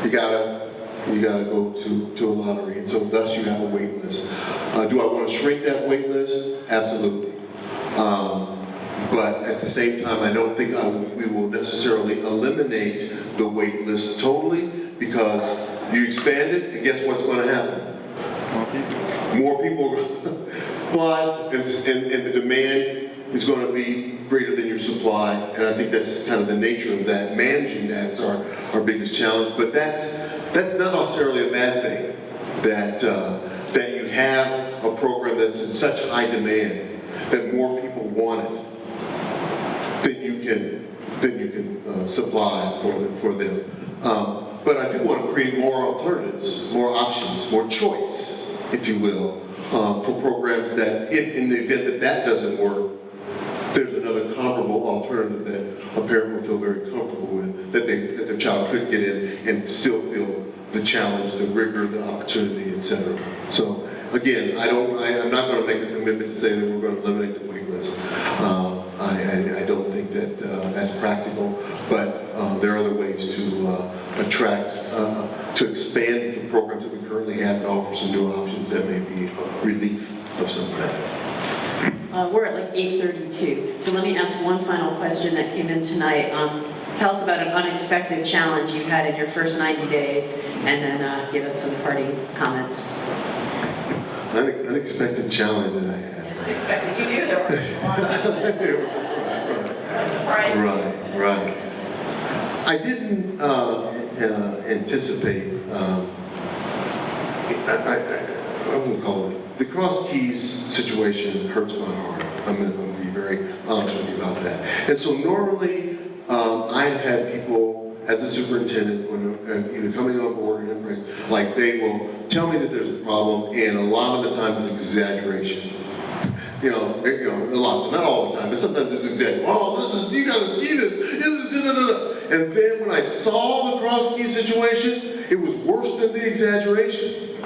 you gotta go to a lottery, and so thus you have a wait list. Do I want to shrink that wait list? Absolutely. But at the same time, I don't think we will necessarily eliminate the wait list totally, because you expand it, and guess what's going to happen? More people apply, and the demand is going to be greater than your supply, and I think that's kind of the nature of that. Managing that is our biggest challenge, but that's not necessarily a bad thing, that you have a program that's in such high demand that more people want it than you can supply for them. But I do want to create more alternatives, more options, more choice, if you will, for programs that, in the event that doesn't work, there's another comparable alternative that a parent will feel very comfortable with, that their child could get in and still feel the challenge, the rigor, the opportunity, etc. So again, I'm not going to make a commitment to say that we're going to eliminate the wait list. I don't think that that's practical, but there are other ways to attract, to expand the programs that we currently have and offer some new options that may be a relief of some kind. We're at like 8:32, so let me ask one final question that came in tonight. Tell us about an unexpected challenge you had in your first 90 days, and then give us some parting comments. Unexpected challenge that I had. Unexpected, you knew there were a lot of surprising. Right. I didn't anticipate, I won't call it, the cross keys situation hurts my heart. I'm going to be very honest with you about that. And so normally, I have had people, as a superintendent, when either coming on board or like they will tell me that there's a problem, and a lot of the time it's exaggeration. A lot, not all the time, but sometimes it's exaggeration. Oh, you got to see this. And then when I saw the cross key situation, it was worse than the exaggeration.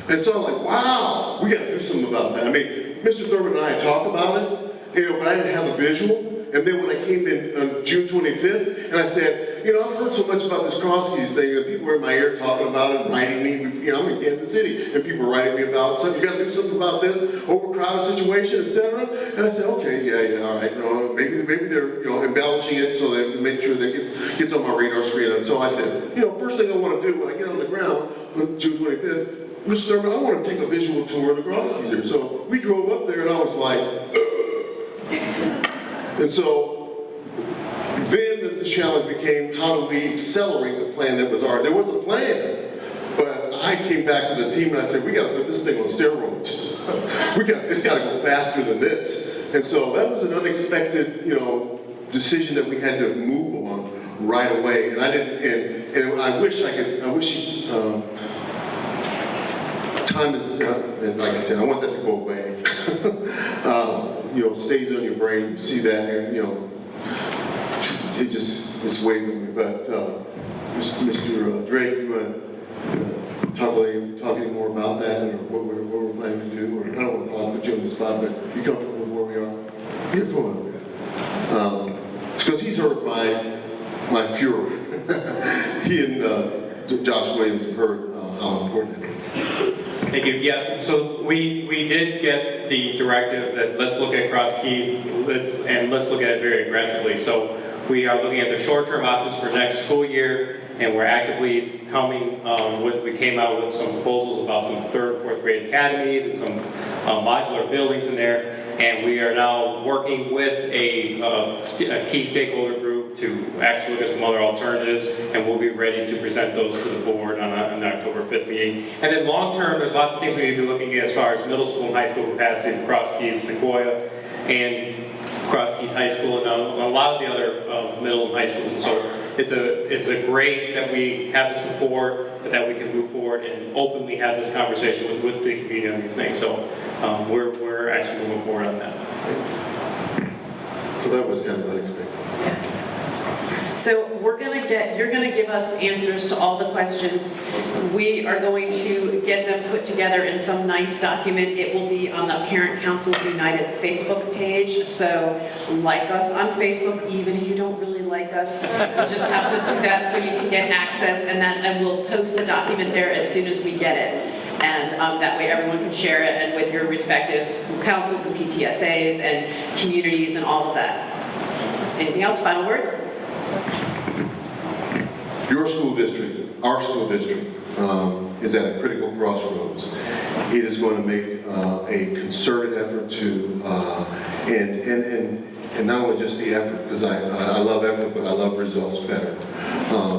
And so I'm like, wow, we got to do something about that. I mean, Mr. Thurman and I had talked about it, but I didn't have a visual. And then when I came in on June 25th, and I said, I've heard so much about this cross keys thing, and people were in my ear talking about it, writing me. I'm in Kansas City, and people were writing me about something. You got to do something about this overcrowded situation, etc. And I said, okay, yeah, all right. Maybe they're embellishing it so they make sure that it gets on my radar screen. And so I said, first thing I want to do when I get on the ground on June 25th, Mr. Thurman, I want to take a visual tour of the cross keys here. So we drove up there, and I was like, and so then the challenge became, how do we accelerate the plan that was already, there was a plan, but I came back to the team and I said, we got to put this thing on steroids. It's got to go faster than this. And so that was an unexpected, decision that we had to move on right away. And I didn't, and I wish time is, and like I said, I want that to go away. Stays on your brain, you see that, and it's weighing on me. But Mr. Drake, you want to talk any more about that, or what we're planning to do, or I don't want to put you on the spot, but you comfortable with where we are? Yeah, come on. It's because he's heard my furor. He and Josh Williams have heard how important it is. Thank you. Yeah, so we did get the directive that let's look at cross keys, let's look at it very aggressively. So we are looking at the short-term options for next school year, and we're actively coming we came out with some proposals about some 3rd and 4th grade academies and some modular buildings in there. And we are now working with a key stakeholder group to actually look at some other alternatives, and we'll be ready to present those to the board on the October 5th meeting. And then long term, there's lots of things we need to be looking at as far as middle school and high school capacity for Cross Keys, Sequoia, and Cross Keys High School, and a lot of the other middle and high schools. And so it's a great that we have the support, that we can move forward and openly have this conversation with the community on these things. So we're actually moving forward on that. So that was kind of unexpected. So you're gonna give us answers to all the questions. We are going to get them put together in some nice document. It will be on the Parent Councils United Facebook page. So like us on Facebook, even if you don't really like us. You just have to do that so you can get access, and we'll post the document there as soon as we get it. And that way everyone can share it, and with your respective school councils and PTSAs and communities and all of that. Anything else? Final words? Your school district, our school district, is at a critical crossroads. It is going to make a concerted effort to, and not only just the effort, because I love effort, but I love results better,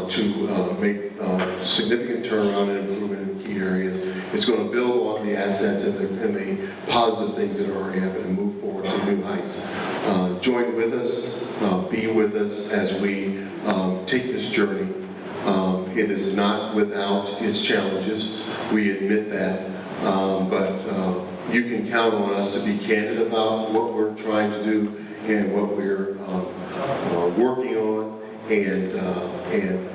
to make significant turnaround and improvement in key areas. It's going to build on the assets and the positive things that are already happening and move forward to new heights. Join with us, be with us as we take this journey. It is not without its challenges, we admit that, but you can count on us to be candid about what we're trying to do and what we're working on, and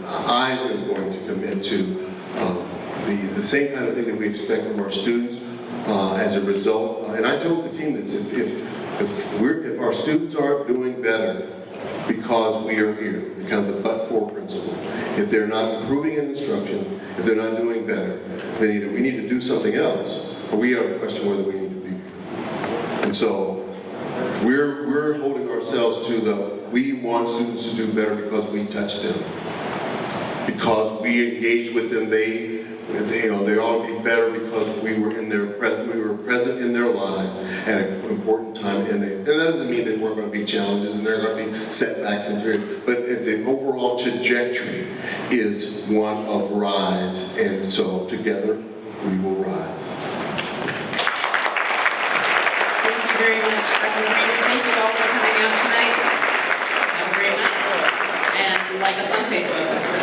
I am going to commit to the same kind of thing that we expect from our students as a result. And I told the team that if our students aren't doing better because we are here, the kind of the but-for principle, if they're not improving in instruction, if they're not doing better, then either we need to do something else, or we have to question whether we need to be here. And so we're holding ourselves to we want students to do better because we touch them, because we engage with them. They ought to be better because we were present in their lives at an important time. And that doesn't mean that we're going to be challenges and there are going to be setbacks and periods, but the overall trajectory is one of rise. And so together we will rise. Thank you very much, Dr. Reed. Thank you all for coming out tonight. Have a great night. And like us on Facebook.